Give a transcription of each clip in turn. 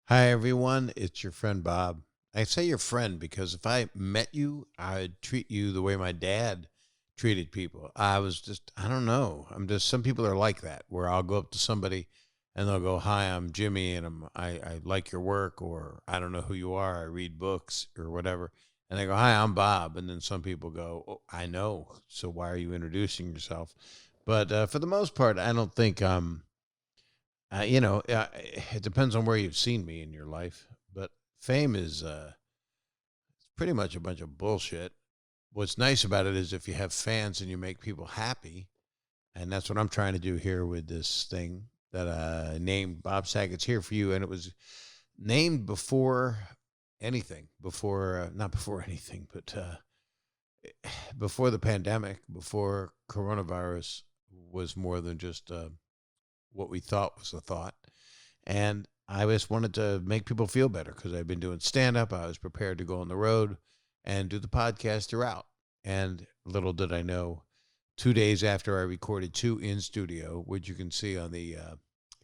Hi, everyone. It's your friend Bob. I say your friend because if I met you, I'd treat you the way my dad treated people. I don't know. Some people are like that, where I'll go up to somebody and they'll go, "Hi, I'm Jimmy, and I like your work," or "I don't know who you are. I read books," or whatever. And they go, "Hi, I'm Bob." And then some people go, "Oh, I know. So why are you introducing yourself?" But for the most part, I don't think it depends on where you've seen me in your life, but fame is pretty much a bunch of bullshit. What's nice about it is if you have fans and you make people happy, and that's what I'm trying to do here with this thing that I named Bob Saget's Here for You, and it was named before anything, not before anything, but before the pandemic, before coronavirus was more than just what we thought was a thought. And I just wanted to make people feel better because I've been doing stand up. I was prepared to go on the road and do the podcast throughout. And little did I know, 2 days after I recorded two in studio, which you can see on the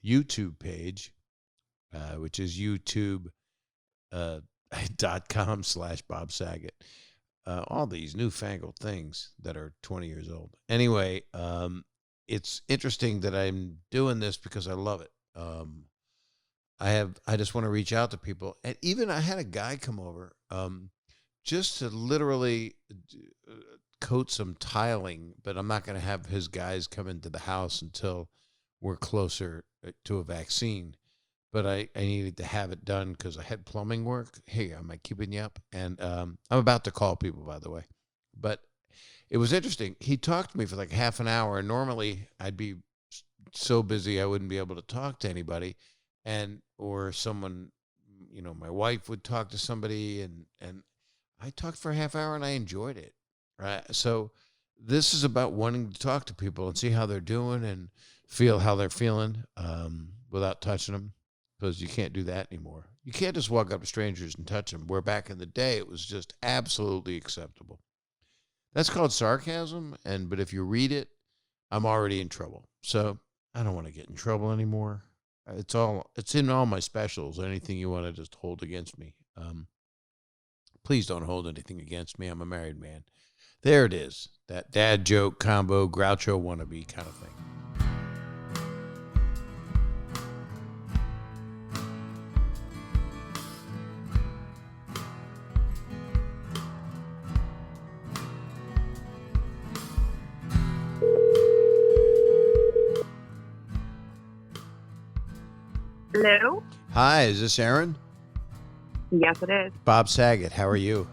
YouTube page, which is youtube.com slash Bob Saget. All these newfangled things that are 20 years old. Anyway, it's interesting that I'm doing this because I love it. I just want to reach out to people. And even I had a guy come over just to literally coat some tiling, but I'm not going to have his guys come into the house until we're closer to a vaccine. But I needed to have it done because I had plumbing work. Hey, am I keeping you up? And I'm about to call people, by the way. But it was interesting. He talked to me for like half an hour, and normally I'd be so busy I wouldn't be able to talk to anybody, or someone, my wife would talk to somebody, and I talked for a half hour and I enjoyed it. Right. So this is about wanting to talk to people and see how they're doing and feel how they're feeling without touching them, because you can't do that anymore. You can't just walk up to strangers and touch them, where back in the day it was just absolutely acceptable. That's called sarcasm, but if you read it, I'm already in trouble. So I don't want to get in trouble anymore. It's in all my specials. Anything you want to just hold against me, please don't hold anything against me. I'm a married man. There it is. That dad joke combo, Groucho wannabe kind of thing. Hello? Hi, is this Aaron? Yes, it is. Bob Saget, how are you?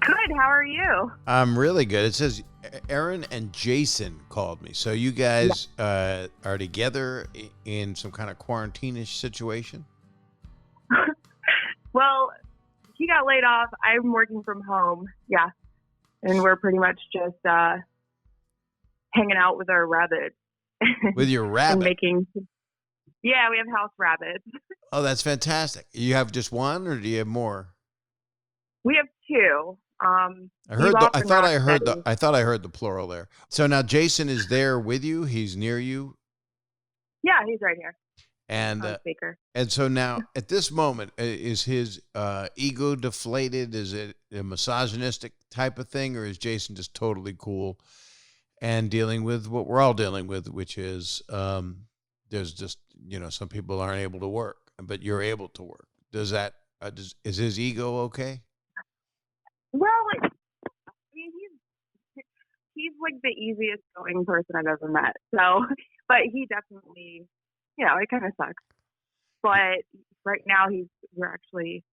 Good. How are you? I'm really good. It says Aaron and Jason called me. So you guys are together in some kind of quarantine-ish situation? Well, he got laid off. I'm working from home. Yeah. And we're pretty much just hanging out with our rabbits. With your rabbit? Yeah, we have house rabbits. Oh, that's fantastic. You have just one, or do you have more? We have two. I thought I heard the plural there. So now Jason is there with you. He's near you. Yeah, he's right here. And speaker. And so now at this moment, is his ego deflated? Is it a misogynistic type of thing, or is Jason just totally cool and dealing with what we're all dealing with, which is there's just, some people aren't able to work, but you're able to work. Is his ego okay? Well, he's like the easiest going person I've ever met. So, but he definitely, it kind of sucks. But right now we're actually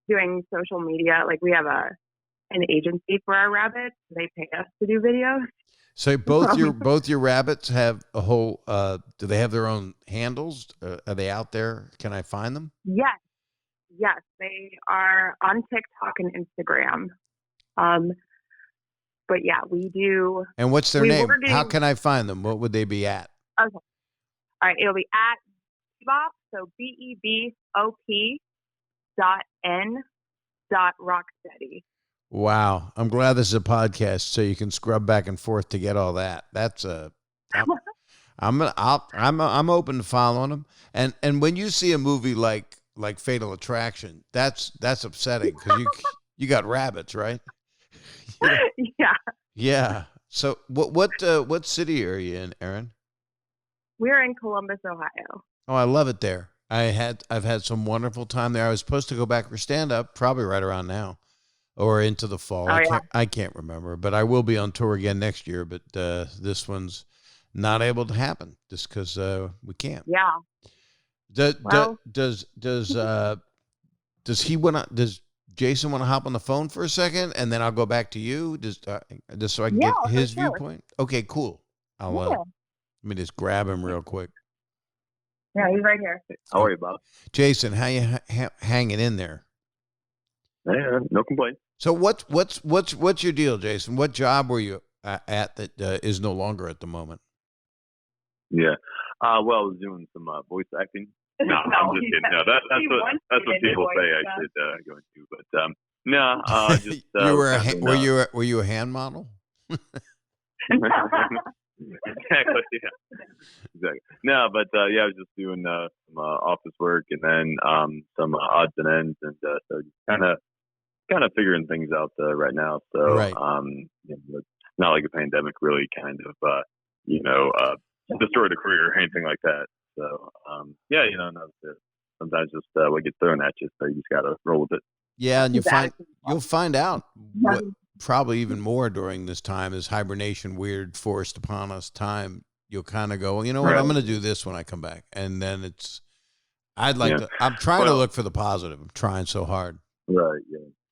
doing social media. Like, we have an agency for our rabbits. They pay us to do videos. So both your rabbits have a whole. Do they have their own handles? Are they out there? Can I find them? Yes, they are on TikTok and Instagram. But yeah, we do. And what's their name? How can I find them? What would they be at? Okay. All right, it'll be at Bebop, so BEBOP.N.Rocksteady. Wow, I'm glad this is a podcast, so you can scrub back and forth to get all that. I'm open to following them. And when you see a movie like like Fatal Attraction. That's upsetting because you got rabbits, right? Yeah. Yeah. So what city are you in, Aaron? We're in Columbus, Ohio. Oh, I love it there. I've had some wonderful time there. I was supposed to go back for stand up probably right around now or into the fall. Oh, yeah. I can't remember, but I will be on tour again next year, but this one's not able to happen just cuz we can't. Yeah. Does Well- does Jason want to hop on the phone for a second and then I'll go back to you just so I can Yeah, get his for sure. viewpoint? Okay, cool. I'll Yeah. let me just grab him real quick. Yeah, he's right here. How are you, Bob? Jason, how you hanging in there? Yeah, no complaints. So what's your deal, Jason? What job were you at that is no longer at the moment? Yeah. Well, I was doing some voice acting. No, I'm just kidding. No, that's what people say I should go into. But no, just were you a hand model? Exactly. Yeah. Exactly. No, but yeah, I was just doing some office work and then some odds and ends, and so just kind of figuring things out right now. So right. It's not like a pandemic really kind of destroyed a career or anything like that. So yeah, no, sometimes just what gets thrown at you, so you just gotta roll with it. Yeah, and you'll find out what probably even more during this time is hibernation weird forced upon us time. You'll kind of go, well, you know what, I'm going to do this when I come back, and then I'm trying to look for the positive. I'm trying so hard. Right.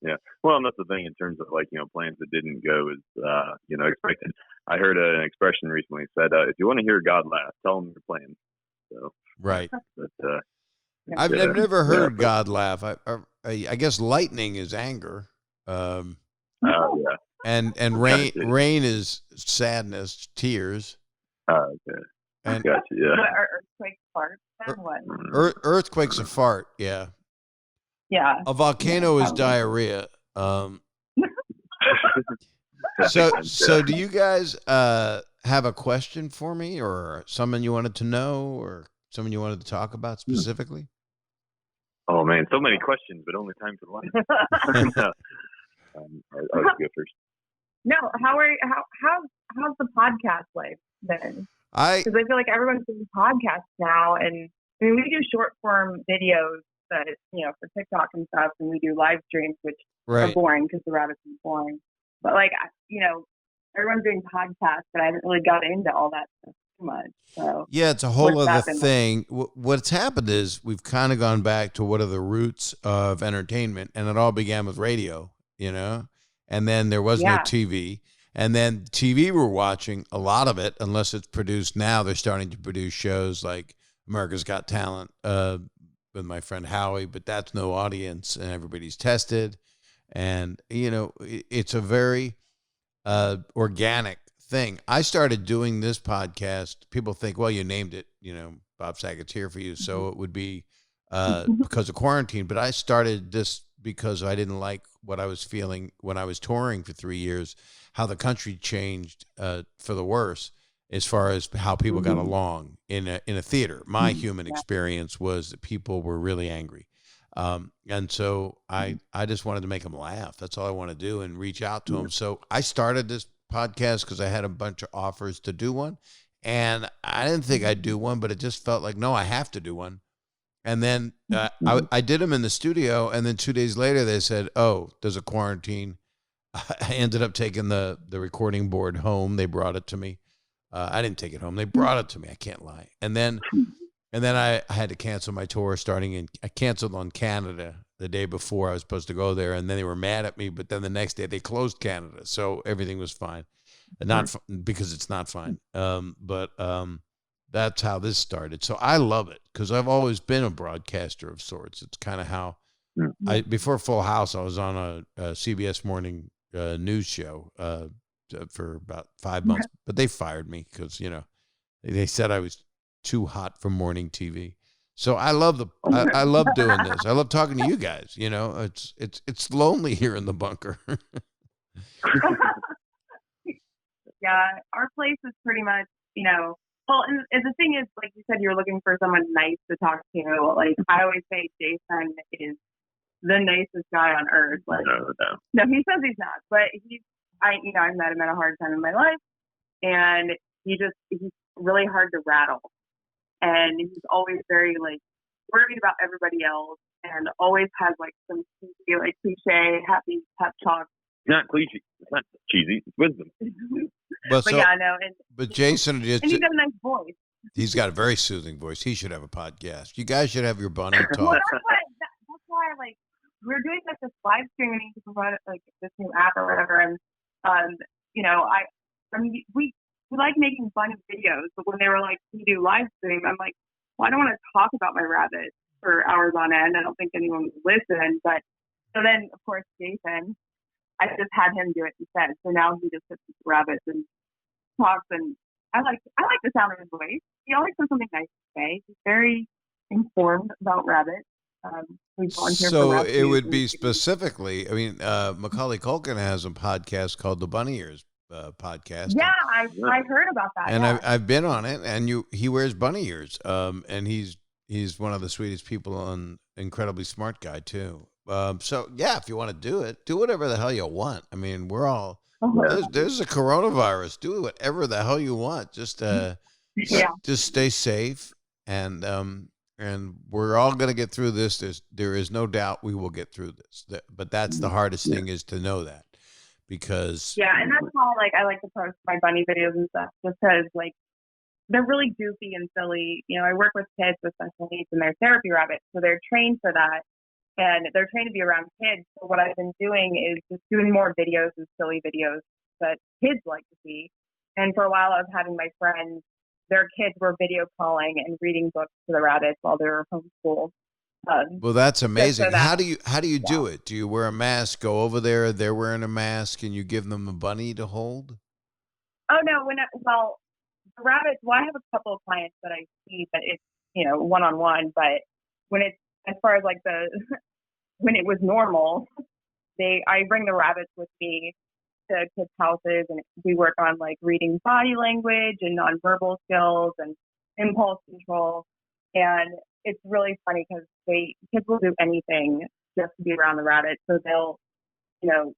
Yeah. Well, and that's the thing in terms of plans that didn't go as expected. I heard an expression recently said, "If you want to hear God laugh, tell him your plan." So right. But, I've never heard God laugh. I guess lightning is anger. Yeah. And rain is sadness, tears. Okay. And gotcha. Yeah. Earthquakes fart. What? Earthquakes a fart. Yeah. Yeah. A volcano is diarrhea. So do you guys have a question for me, or something you wanted to know, or something you wanted to talk about specifically? Oh man, so many questions, but only time for one. I'll go first. No, how's the podcast life been? Because I feel like everyone's doing podcasts now, and I mean we do short form videos that for TikTok and stuff, and we do live streams, which are boring because the rabbits are boring. But everyone's doing podcasts, but I haven't really got into all that stuff too much. So yeah, it's a whole other thing. What's happened is we've kind of gone back to what are the roots of entertainment, and it all began with radio, and then there was no TV. And then TV we're watching, a lot of it, unless it's produced now, they're starting to produce shows like America's Got Talent with my friend Howie, but that's no audience and everybody's tested. And, it's a very organic thing. I started doing this podcast. People think, well, you named it, Bob Saget's Here for You. So it would be because of quarantine. But I started this because I didn't like what I was feeling when I was touring for 3 years, how the country changed for the worse as far as how people got along in a theater. My human experience was that people were really angry. And so I just wanted to make them laugh. That's all I want to do, and reach out to them. So I started this podcast because I had a bunch of offers to do one, and I didn't think I'd do one, but it just felt like, no, I have to do one. And then I did them in the studio, and then 2 days later they said, oh, there's a quarantine. I ended up taking the recording board home. They brought it to me. I didn't take it home. They brought it to me. I can't lie. And then I had to cancel my tour I canceled on Canada the day before I was supposed to go there. And then they were mad at me, but then the next day they closed Canada. So everything was fine. Because it's not fine. But that's how this started. So I love it because I've always been a broadcaster of sorts. It's kind of how before Full House, I was on a CBS morning news show for about 5 months, but they fired me because, they said I was too hot for morning TV. So I love I love doing this. I love talking to you guys. It's lonely here in the bunker. Yeah, our place is pretty much, Well, and the thing is, like you said, you're looking for someone nice to talk to. Like I always say, Jason is the nicest guy on earth. Like, no, he says he's not, but I met him at a hard time in my life, and he's really hard to rattle, and he's always very like worried about everybody else, and always has like some like cliche, happy pep talk. Not cliche. It's not cheesy. It's wisdom. But yeah, no. But Jason, and he's got a nice voice. He's got a very soothing voice. He should have a podcast. You guys should have your bunny talk. Well, that's why like we're doing like this live streaming to provide like this new app or whatever, and I mean we like making funny videos, but when they were like, "Can you do live stream?" I'm like, "Well, I don't want to talk about my rabbit for hours on end. I don't think anyone would listen." But so then, of course, Jason, I just had him do it instead. So now he just sits with the rabbits and talks, and I like the sound of his voice. He always has something nice to say. He's very informed about rabbits. So it would be specifically, I mean, Macaulay Culkin has a podcast called the Bunny Ears podcast. Yeah, I heard about that. And yeah. I've been on it, and he wears bunny ears. And he's one of the sweetest people and incredibly smart guy too. So yeah, if you want to do it, do whatever the hell you want. I mean, we're all there's a coronavirus. Do whatever the hell you want. Just just stay safe, and we're all going to get through this. There is no doubt we will get through this. But that's the hardest thing, is to know that, because and that's how like I like to post my bunny videos and stuff, just because like they're really goofy and silly. I work with kids with special needs, and they're therapy rabbits, so they're trained for that. And they're trained to be around kids. So what I've been doing is just doing more videos and silly videos that kids like to see. And for a while, I was having my friends, their kids were video calling and reading books to the rabbits while they were homeschooled. Well, that's amazing. How do you do it? Do you wear a mask? Go over there, they're wearing a mask, and you give them a bunny to hold? Oh no, the rabbits. Well, I have a couple of clients that I see that it's one-on-one, but when it's as far as like when it was normal, I bring the rabbits with me to kids' houses, and we work on like reading body language and nonverbal skills and impulse control. And it's really funny because kids will do anything just to be around the rabbits. So they'll do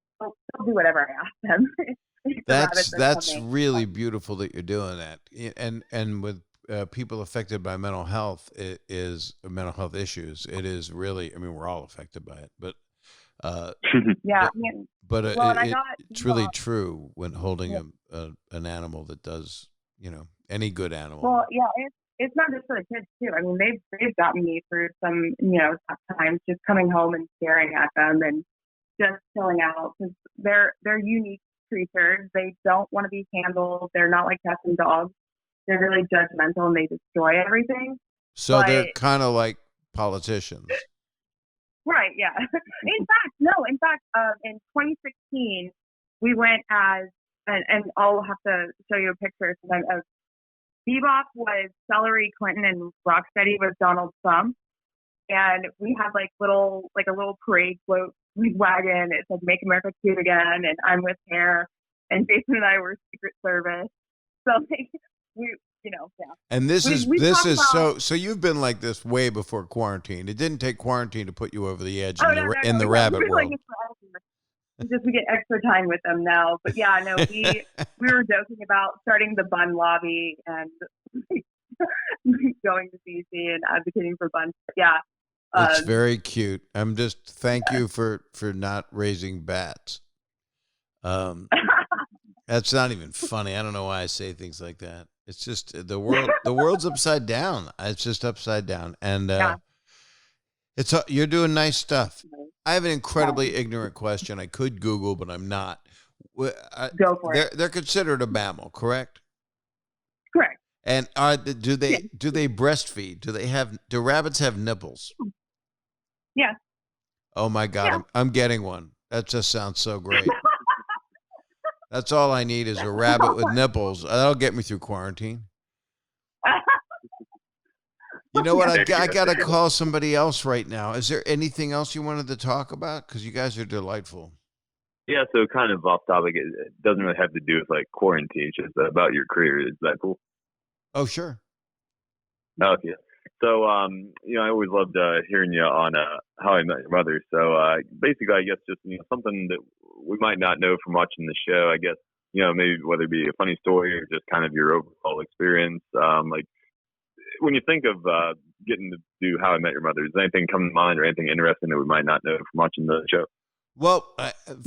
whatever I ask them. That's really beautiful that you're doing that. And with people affected by mental health, mental health issues. It is really, I mean, we're all affected by it, but it's really true when holding an animal that does, any good animal. Well, yeah, it's not just for the kids too. I mean, they've gotten me through some, tough times, just coming home and staring at them and just chilling out, because they're unique creatures. They don't want to be handled. They're not like cats and dogs. They're really judgmental, and they destroy everything. So they're kind of like politicians. Right, yeah. In fact, in 2016, we went and I'll have to show you a picture of Bebop was Celery Clinton and Rocksteady was Donald Trump. And we had a little parade float wagon. It said "Make America Cute Again," and I'm with hair. And Jason and I were Secret Service. So And this is so you've been like this way before quarantine. It didn't take quarantine to put you over the edge in the rabbit world. We get extra time with them now. But yeah, no, we were joking about starting the bun lobby and going to DC and advocating for buns. But yeah. It's very cute. I'm just thank you for not raising bats. That's not even funny. I don't know why I say things like that. It's just the world's upside down. It's just upside down. And you're doing nice stuff. I have an incredibly ignorant question. I could Google, but I'm not. Go for it. They're considered a mammal, correct? Correct. And do they breastfeed? Do rabbits have nipples? Yeah. Oh my God, yeah. I'm getting one. That just sounds so great. That's all I need is a rabbit with nipples. That'll get me through quarantine. You know what? I got to call somebody else right now. Is there anything else you wanted to talk about? Because you guys are delightful. Yeah, so kind of off topic. It doesn't really have to do with quarantine. It's just about your career. Is that cool? Oh, sure. Oh, yeah. So, I always loved hearing you on How I Met Your Mother. So, basically, I guess just something that we might not know from watching the show. I guess maybe whether it be a funny story or just kind of your overall experience. Like when you think of getting to do How I Met Your Mother, does anything come to mind or anything interesting that we might not know from watching the show? Well,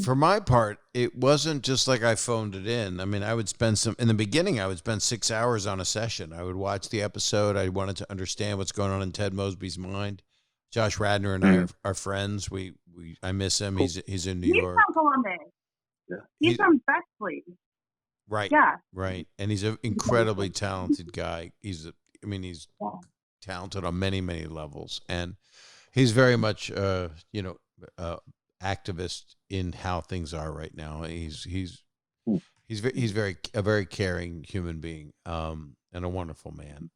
for my part, it wasn't just like I phoned it in. I mean, I would spend in the beginning, I would spend 6 hours on a session. I would watch the episode. I wanted to understand what's going on in Ted Mosby's mind. Josh Radnor and I are friends. I miss him. Cool. He's in New He's York. from Columbus. Yeah. He's from Bexley. Right. Yeah. Right. And he's an incredibly talented guy. He's talented on many, many levels. And he's very much, activist in how things are right now. He's a very caring human being, and a wonderful man.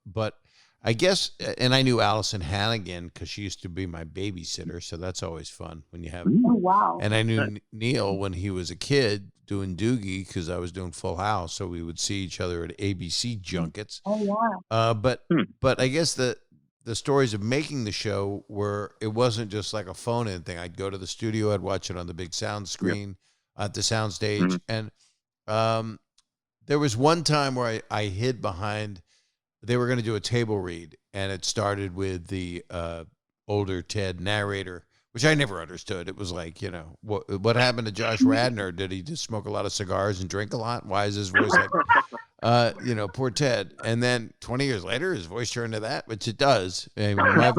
But I guess, and I knew Allison Hannigan because she used to be my babysitter, so that's always fun when you have. Oh, wow. And I knew Neil when he was a kid doing Doogie because I was doing Full House, so we would see each other at ABC junkets. Oh, wow. But I guess the stories of making the show it wasn't just like a phone-in thing. I'd go to the studio, I'd watch it on the big sound screen at the sound stage. And there was one time where I hid behind, they were going to do a table read, and it started with the older Ted narrator, which I never understood. It was like, what happened to Josh Radnor? Did he just smoke a lot of cigars and drink a lot? Why is his voice like... poor Ted. And then 20 years later, his voice turned to that, which it does. I mean,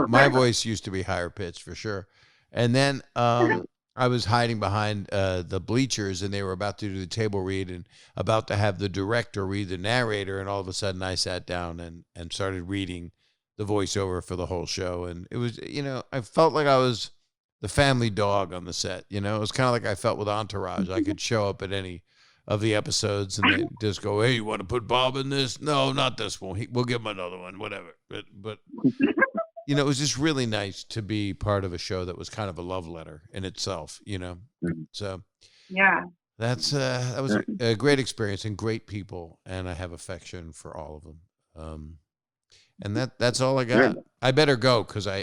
my voice used to be higher pitched for sure. And then I was hiding behind the bleachers, and they were about to do the table read and about to have the director read the narrator. And all of a sudden I sat down and started reading the voiceover for the whole show. And it was, I felt like I was the family dog on the set. It was kind of like I felt with Entourage. I could show up at any of the episodes and they just go, hey, you want to put Bob in this? No, not this one. We'll give him another one, whatever. But it was just really nice to be part of a show that was kind of a love letter in itself, So yeah, that was a great experience and great people, and I have affection for all of them. And that's all I got. I better go because I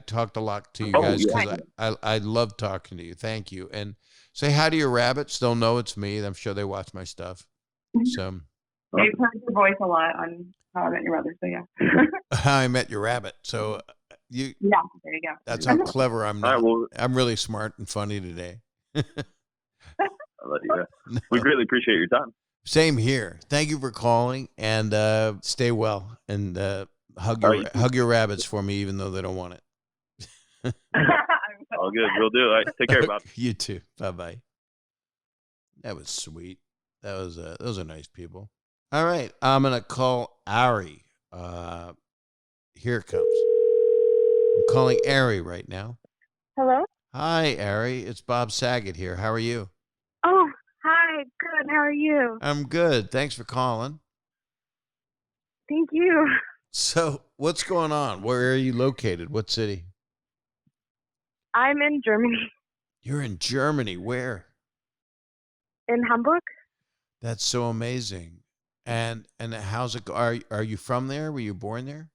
talked a lot to you guys because I love talking to you. Thank you. And say hi to your rabbits. They'll know it's me. I'm sure they watch my stuff. So I've heard your voice a lot on How I Met Your Mother. So yeah. How I Met Your Rabbit. So there you go. That's how clever I'm. All right, well, I'm really smart and funny today. We greatly appreciate your time. Same here. Thank you for calling, and stay well, and hug your rabbits for me, even though they don't want it. All good. We'll do. All right. Take care, Bob. You too. Bye-bye. That was sweet. Those are nice people. All right. I'm going to call Ari. Here it comes. I'm calling Ari right now. Hello? Hi, Ari. It's Bob Saget here. How are you? Oh, hi. Good. How are you? I'm good. Thanks for calling. Thank you. So what's going on? Where are you located? What city? I'm in Germany. You're in Germany. Where? In Hamburg. That's so amazing. And how's it go? Are you from there? Were you born there?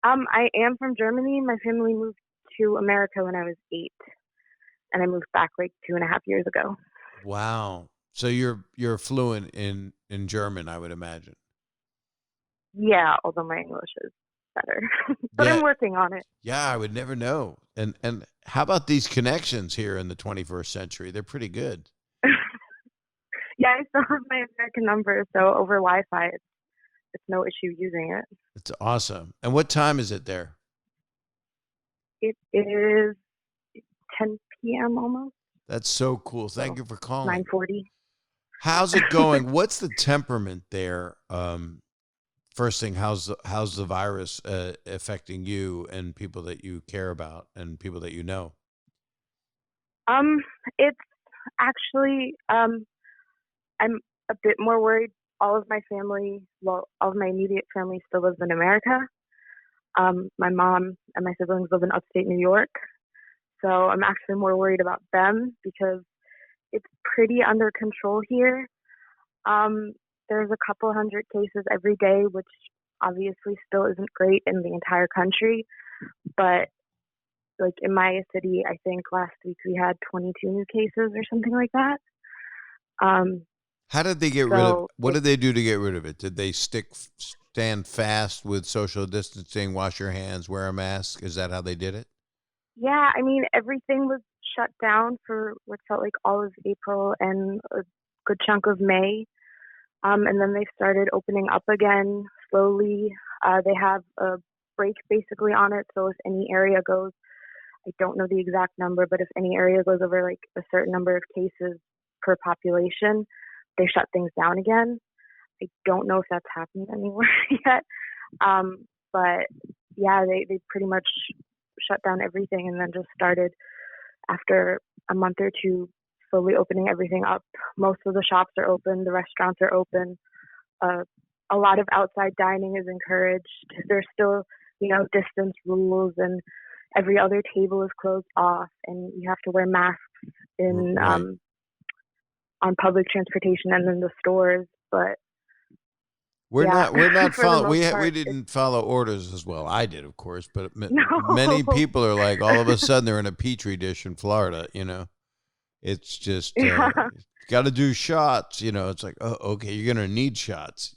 I am from Germany. My family moved to America when I was 8, and I moved back like 2.5 years ago. Wow. So you're fluent in German, I would imagine. Yeah, although my English is better. But Yeah. I'm working on it. Yeah, I would never know. And how about these connections here in the 21st century? They're pretty good. Yeah, I still have my American number, so over Wi-Fi, it's no issue using it. It's awesome. And what time is it there? It is 10 p.m. almost. That's so cool. Thank you for calling. 9:40. How's it going? What's the temperament there? First thing, how's the virus affecting you and people that you care about and people that you know? It's actually I'm a bit more worried. All of my family, all of my immediate family still lives in America. My mom and my siblings live in upstate New York. So I'm actually more worried about them because it's pretty under control here. there's a couple hundred cases every day, which obviously still isn't great in the entire country. But like in my city, I think last week we had 22 new cases or something like that. How did they get rid of? What did they do to get rid of it? Did they stand fast with social distancing, wash your hands, wear a mask? Is that how they did it? Yeah, I mean, everything was shut down for what felt like all of April and a good chunk of May. And then they started opening up again slowly. They have a break basically on it. So if any area goes, I don't know the exact number, but if any area goes over like a certain number of cases per population, they shut things down again. I don't know if that's happened anywhere yet. But yeah, they pretty much shut down everything and then just started after a month or two slowly opening everything up. Most of the shops are open, the restaurants are open. A lot of outside dining is encouraged. There's still, distance rules, and every other table is closed off, and you have to wear masks in Right. On public transportation and in the stores. But We're not for the following. most part, We didn't follow orders as well. I did, of course, but No. many people are like, all of a sudden they're in a petri dish in Florida. It's just Yeah. got to do shots. It's like, oh, okay, you're gonna need shots.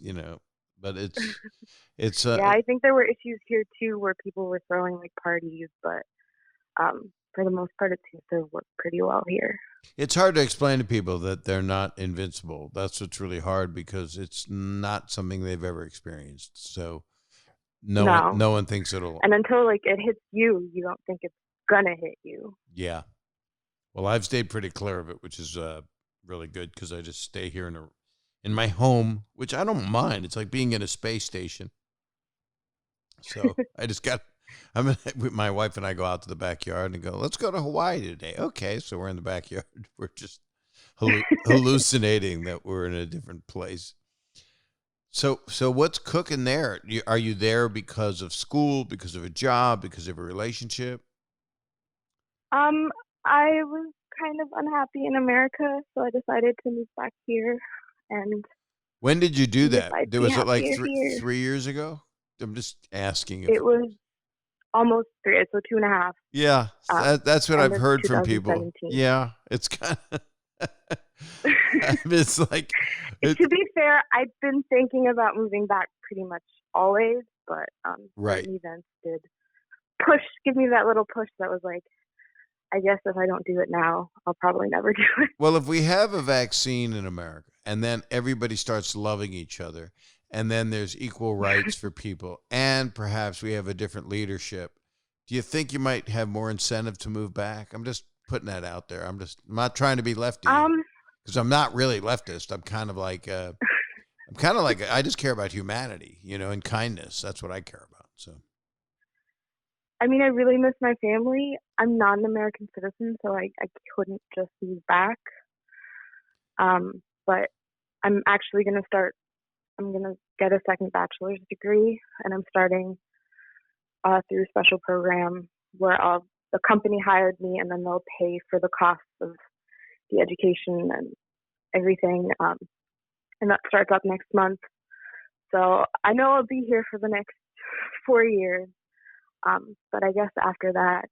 But it's Yeah, I think there were issues here too where people were throwing like parties, but for the most part, it seems to work pretty well here. It's hard to explain to people that they're not invincible. That's what's really hard because it's not something they've ever experienced. So no one thinks it'll. And until like it hits you, you don't think it's gonna hit you. Yeah. Well, I've stayed pretty clear of it, which is really good because I just stay here in my home, which I don't mind. It's like being in a space station. So I just my wife and I go out to the backyard and go, let's go to Hawaii today. Okay, so we're in the backyard. We're just hallucinating that we're in a different place. So what's cooking there? Are you there because of school, because of a job, because of a relationship? I was kind of unhappy in America, so I decided to move back here. And when did you do that? Was it like 3 years ago? I'm just asking. It was almost 3, so 2.5. Yeah, that's what I've heard from people. Yeah, it's kind of. It's like. To be fair, I've been thinking about moving back pretty much always, but certain events did give me that little push that was like, I guess if I don't do it now, I'll probably never do it. Well, if we have a vaccine in America and then everybody starts loving each other and then there's equal rights for people and perhaps we have a different leadership, do you think you might have more incentive to move back? I'm just putting that out there. I'm not trying to be lefty because I'm not really leftist. I'm kind of like I just care about humanity, and kindness. That's what I care about. So. I mean, I really miss my family. I'm not an American citizen, so I couldn't just move back. But I'm actually going to get a second bachelor's degree, and I'm starting through a special program where the company hired me, and then they'll pay for the cost of the education and everything. And that starts up next month. So I know I'll be here for the next 4 years. But I guess after that,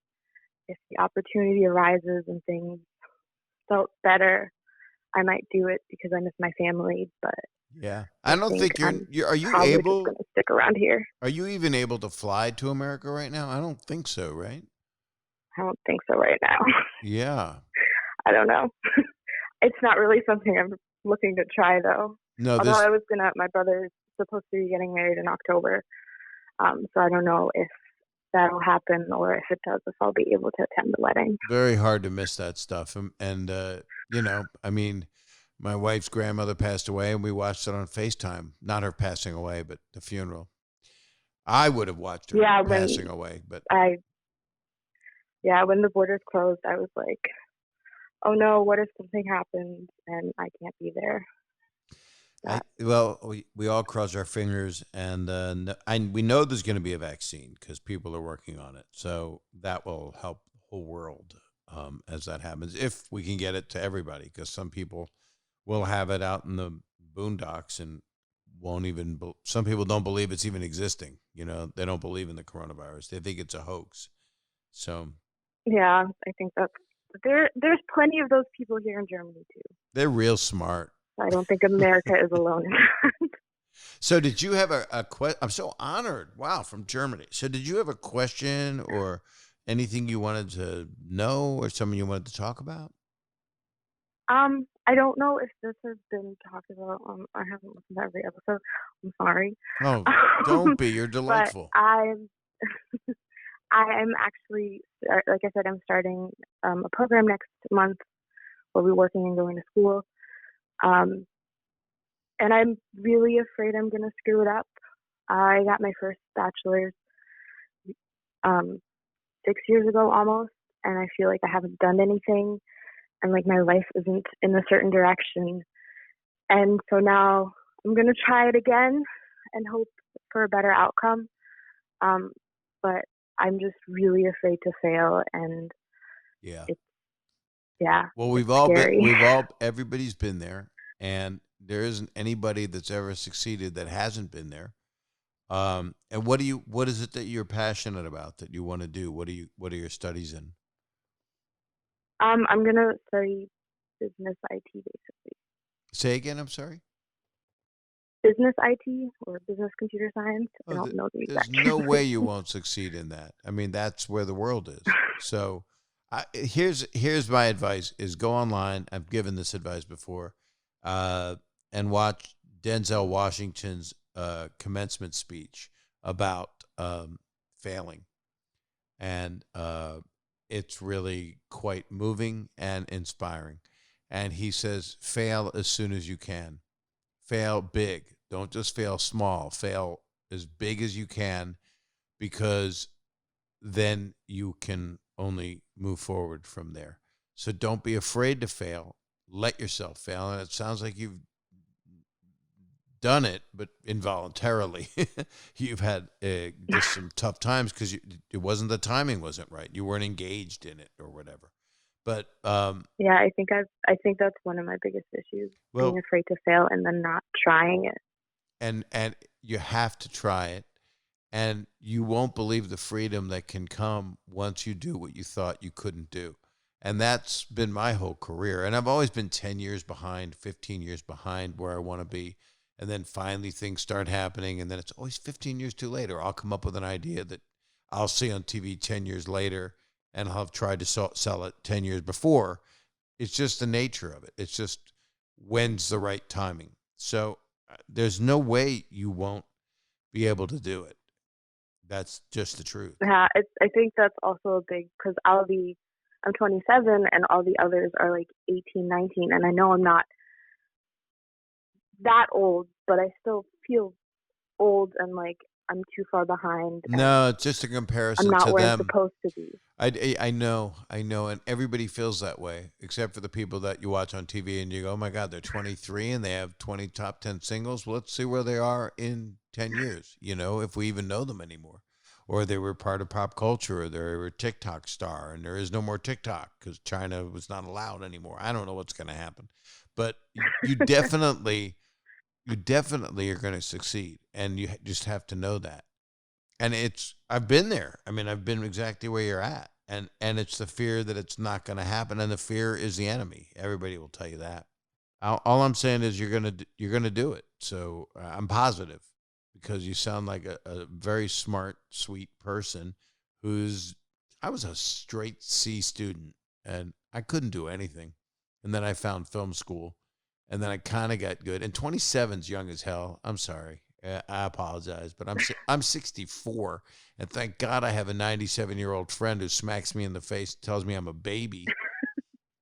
if the opportunity arises and things felt better, I might do it because I miss my family. But yeah, I don't think are you probably able just gonna stick around here. Are you even able to fly to America right now? I don't think so, right? I don't think so right now. Yeah. I don't know. It's not really something I'm looking to try though. No, although my brother's supposed to be getting married in October. So I don't know if that'll happen, or if it does, if I'll be able to attend the wedding. Very hard to miss that stuff. And I mean, my wife's grandmother passed away and we watched it on FaceTime. Not her passing away, but the funeral. I would have watched her passing away, but when the borders closed, I was like, oh no, what if something happens and I can't be there? We all cross our fingers, and we know there's going to be a vaccine because people are working on it. So that will help the whole world as that happens, if we can get it to everybody, because some people will have it out in the boondocks and won't even. Some people don't believe it's even existing. You know, they don't believe in the coronavirus. They think it's a hoax. So Yeah, I think that's there's plenty of those people here in Germany too. they're real smart. I don't think America is alone in that. So did you have a question? I'm so honored. Wow, from Germany. So did you have a question or anything you wanted to know or something you wanted to talk about? I don't know if this has been talked about. I haven't listened to every episode. I'm sorry. Oh, don't be. You're But delightful. I'm actually, like I said, I'm starting a program next month where we're working and going to school. Um, and I'm really afraid I'm going to screw it up. I got my first bachelor's 6 years ago almost, and I feel like I haven't done anything, and like my life isn't in a certain direction. And so now I'm going to try it again and hope for a better outcome. But I'm just really afraid to fail, and Yeah. Well, everybody's been there, and there isn't anybody that's ever succeeded that hasn't been there. And what is it that you're passionate about that you want to do? What are your studies in? I'm gonna study business IT basically. Say again, I'm sorry? Business IT or business computer science. I don't know the exact There's no way you won't succeed in that. I mean, that's where the world is. So here's my advice is go online. I've given this advice before, and watch Denzel Washington's commencement speech about failing. And it's really quite moving and inspiring. And he says, fail as soon as you can. Fail big. Don't just fail small. Fail as big as you can, because then you can only move forward from there. So don't be afraid to fail. Let yourself fail. And it sounds like you've done it, but involuntarily. You've had just some tough times because the timing wasn't right. You weren't engaged in it or whatever. But yeah, I think that's one of my biggest issues, being afraid to fail and then not trying it. And you have to try it, and you won't believe the freedom that can come once you do what you thought you couldn't do. And that's been my whole career. And I've always been 10 years behind, 15 years behind where I want to be. And then finally things start happening, and then it's always 15 years too late, or I'll come up with an idea that I'll see on TV 10 years later, and I'll have tried to sell it 10 years before. It's just the nature of it. It's just when's the right timing. So there's no way you won't be able to do it. That's just the truth. Yeah, I think that's also a big, because I'm 27 and all the others are like 18, 19, and I know I'm not that old, but I still feel old and like I'm too far behind. No, it's just a comparison I'm not to where them. I'm supposed to be. I know, and everybody feels that way, except for the people that you watch on TV and you go, oh my God, they're 23 and they have 20 top 10 singles. Well, let's see where they are in 10 years, if we even know them anymore. Or they were part of pop culture, or they were a TikTok star, and there is no more TikTok because China was not allowed anymore. I don't know what's going to happen. But you definitely are going to succeed, and you just have to know that. And I've been there. I mean, I've been exactly where you're at. And it's the fear that it's not going to happen. And the fear is the enemy. Everybody will tell you that. All I'm saying is you're going to do it. So I'm positive, because you sound like a very smart, sweet person I was a straight C student, and I couldn't do anything. And then I found film school, and then I kind of got good. And 27's young as hell. I'm sorry. I apologize, but I'm 64, and thank God I have a 97-year-old friend who smacks me in the face, tells me I'm a baby,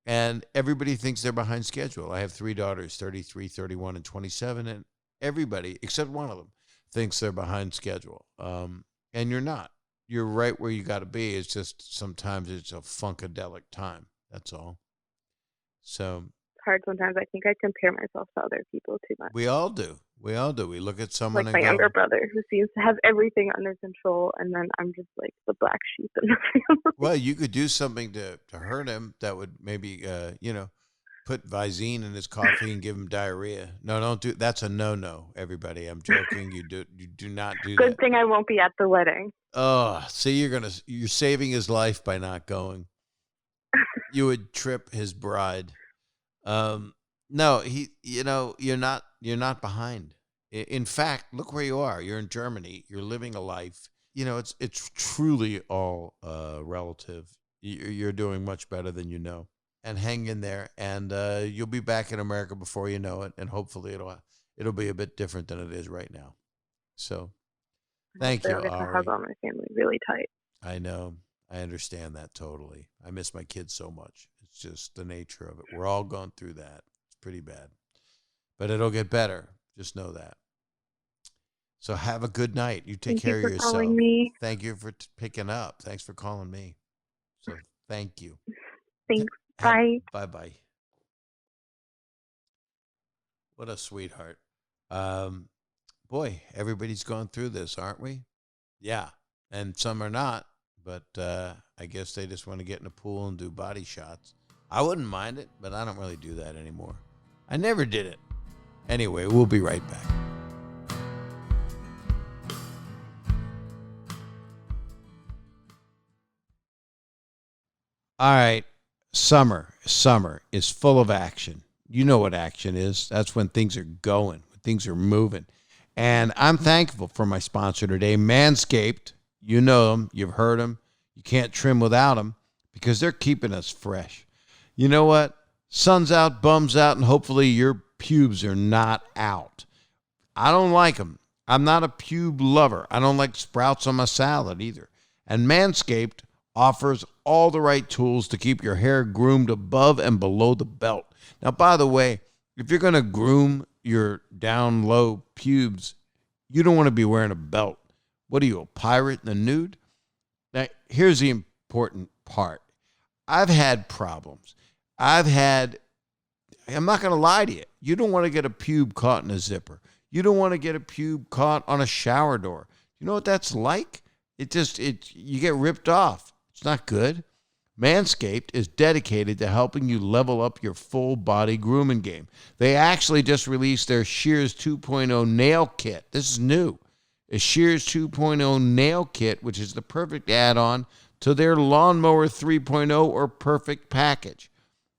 and everybody thinks they're behind schedule. I have 3 daughters, 33, 31, and 27, and everybody, except one of them, thinks they're behind schedule. And you're not. You're right where you got to be. It's just sometimes it's a funkadelic time. That's all. So hard sometimes. I think I compare myself to other people too much. We all do. We look at someone like and my younger brother, who seems to have everything under control, and then I'm just like the black sheep in the family. Well, you could do something to hurt him that would maybe put Visine in his coffee and give him diarrhea. No, don't do. That's a no. Everybody, I'm joking. You do not do Good that. thing I won't be at the wedding. Oh, see, you're saving his life by not going. You would trip his bride. No, you're not behind. In fact, look where you are. You're in Germany. You're living a life. It's truly all relative. You're doing much better than you know. And hang in there, and you'll be back in America before you know it, and hopefully it'll be a bit different than it is right now. So, thank you, I'll get to Ari. hug all my family really tight. I know. I understand that totally. I miss my kids so much. It's just the nature of it. We're all going through that. It's pretty bad. But it'll get better. Just know that. So have a good night. You take care of yourself. Thank you for calling me. Thank you for picking up. Thanks for calling me. So thank you. Thanks. Bye. Bye-bye. What a sweetheart. Boy, everybody's going through this, aren't we? Yeah. And some are not, but I guess they just want to get in a pool and do body shots. I wouldn't mind it, but I don't really do that anymore. I never did it. Anyway, we'll be right back. All right. Summer is full of action. You know what action is. That's when things are going, when things are moving. And I'm thankful for my sponsor today, Manscaped. You know them. You've heard them. You can't trim without them because they're keeping us fresh. You know what? Sun's out, bum's out, and hopefully your pubes are not out. I don't like them. I'm not a pube lover. I don't like sprouts on my salad either. And Manscaped offers all the right tools to keep your hair groomed above and below the belt. Now, by the way, if you're going to groom your down low pubes, you don't want to be wearing a belt. What are you, a pirate in the nude? Now, here's the important part. I've had problems. I'm not going to lie to you. You don't want to get a pube caught in a zipper. You don't want to get a pube caught on a shower door. You know what that's like? You get ripped off. It's not good. Manscaped is dedicated to helping you level up your full body grooming game. They actually just released their Shears 2.0 nail kit. This is new. A Shears 2.0 nail kit, which is the perfect add-on to their Lawnmower 3.0 or Perfect package.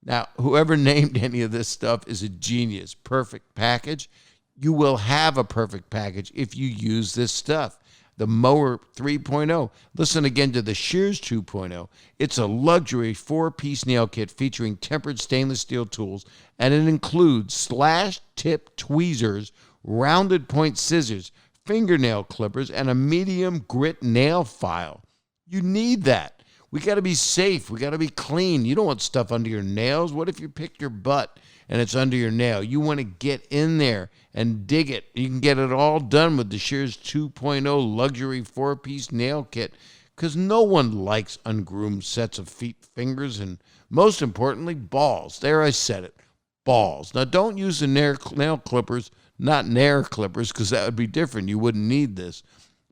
Now, whoever named any of this stuff is a genius. Perfect package. You will have a perfect package if you use this stuff. The Mower 3.0. Listen again to the Shears 2.0. It's a luxury 4-piece nail kit featuring tempered stainless steel tools, and it includes slash-tip tweezers, rounded point scissors, fingernail clippers, and a medium grit nail file. You need that. We got to be safe. We got to be clean. You don't want stuff under your nails. What if you picked your butt and it's under your nail? You want to get in there and dig it. You can get it all done with the Shears 2.0 luxury 4-piece nail kit because no one likes ungroomed sets of feet, fingers, and most importantly, balls. There, I said it. Balls. Now, don't use the nail clippers, not nail clippers, because that would be different. You wouldn't need this.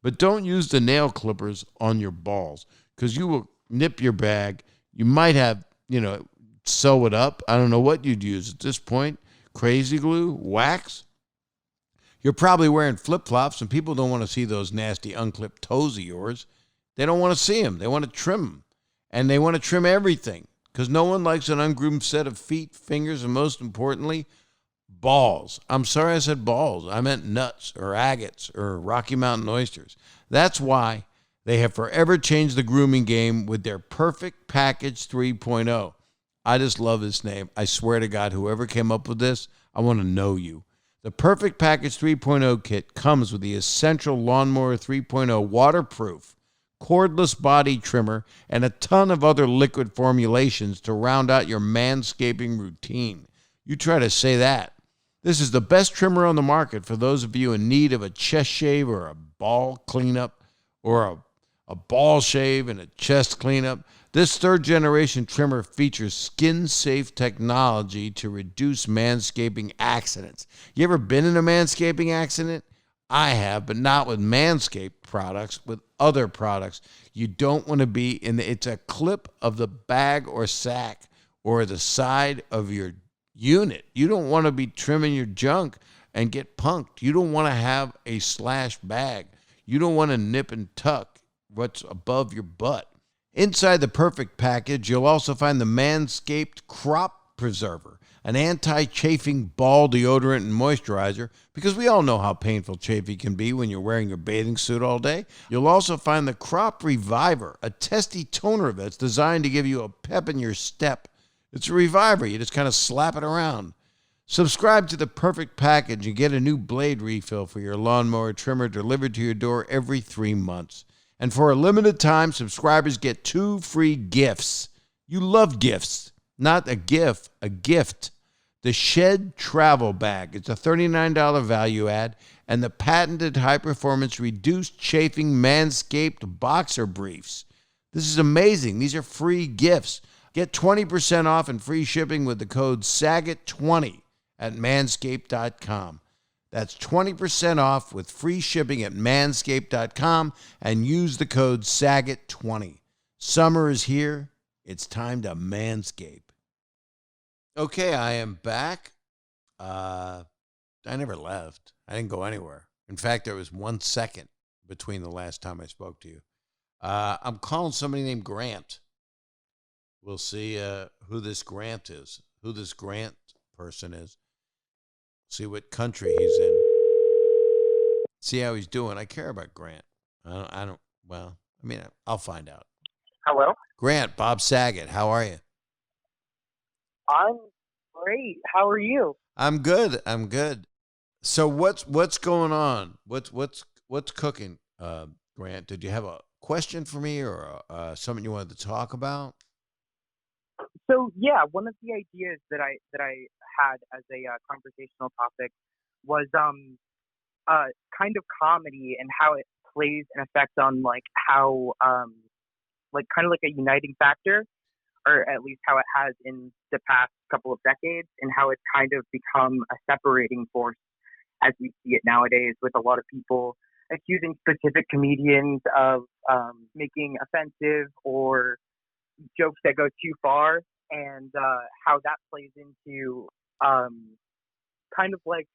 But don't use the nail clippers on your balls because you will nip your bag. You might have, sew it up. I don't know what you'd use at this point. Crazy glue, wax. You're probably wearing flip-flops, and people don't want to see those nasty unclipped toes of yours. They don't want to see them. They want to trim them, and they want to trim everything because no one likes an ungroomed set of feet, fingers, and most importantly, balls. I'm sorry I said balls. I meant nuts or agates or Rocky Mountain oysters. That's why they have forever changed the grooming game with their Perfect Package 3.0. I just love this name. I swear to God, whoever came up with this, I want to know you. The Perfect Package 3.0 kit comes with the essential Lawnmower 3.0 waterproof, cordless body trimmer, and a ton of other liquid formulations to round out your manscaping routine. You try to say that. This is the best trimmer on the market for those of you in need of a chest shave or a ball cleanup or a ball shave and a chest cleanup. This third-generation trimmer features skin-safe technology to reduce manscaping accidents. You ever been in a manscaping accident? I have, but not with Manscaped products, with other products. You don't want to be it's a clip of the bag or sack or the side of your unit. You don't want to be trimming your junk and get punked. You don't want to have a slash bag. You don't want to nip and tuck what's above your butt. Inside the perfect package, you'll also find the Manscaped Crop Preserver, an anti-chafing ball deodorant and moisturizer, because we all know how painful chafing can be when you're wearing your bathing suit all day. You'll also find the Crop Reviver, a testy toner that's designed to give you a pep in your step. It's a reviver. You just kind of slap it around. Subscribe to the perfect package and get a new blade refill for your lawnmower trimmer delivered to your door every 3 months. And for a limited time, subscribers get 2 free gifts. You love gifts. Not a GIF, a gift. The Shed Travel Bag. It's a $39 value add. And the patented high-performance reduced chafing Manscaped boxer briefs. This is amazing. These are free gifts. Get 20% off and free shipping with the code SAGET20 at manscaped.com. That's 20% off with free shipping at manscaped.com and use the code SAGET20. Summer is here. It's time to manscape. Okay, I am back. I never left. I didn't go anywhere. In fact, there was 1 second between the last time I spoke to you. I'm calling somebody named Grant. We'll see who this Grant is, who this Grant person is. See what country he's in. See how he's doing. I care about Grant. I'll find out. Hello? Grant, Bob Saget, how are you? I'm great. How are you? I'm good. So what's going on? What's cooking, Grant? Did you have a question for me or something you wanted to talk about? So yeah, one of the ideas that I had as a conversational topic was kind of comedy and how it plays an effect on like how like kind of like a uniting factor, or at least how it has in the past couple of decades, and how it's kind of become a separating force as we see it nowadays, with a lot of people accusing specific comedians of making offensive or jokes that go too far, and how that plays into kind of like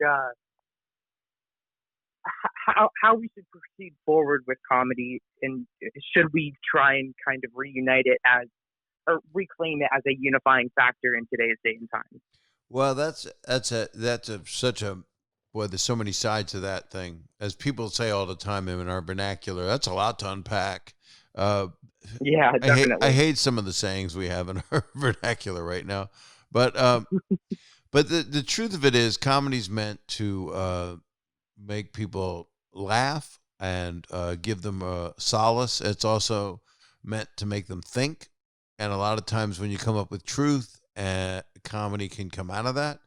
how we should proceed forward with comedy, and should we try and kind of reunite it as, or reclaim it as a unifying factor in today's day and time. Well, that's such a boy. There's so many sides to that thing. As people say all the time in our vernacular, that's a lot to unpack. Yeah, definitely. I hate some of the sayings we have in our vernacular right now, but the truth of it is, comedy's meant to make people laugh and give them solace. It's also meant to make them think. And a lot of times when you come up with truth, comedy can come out of that.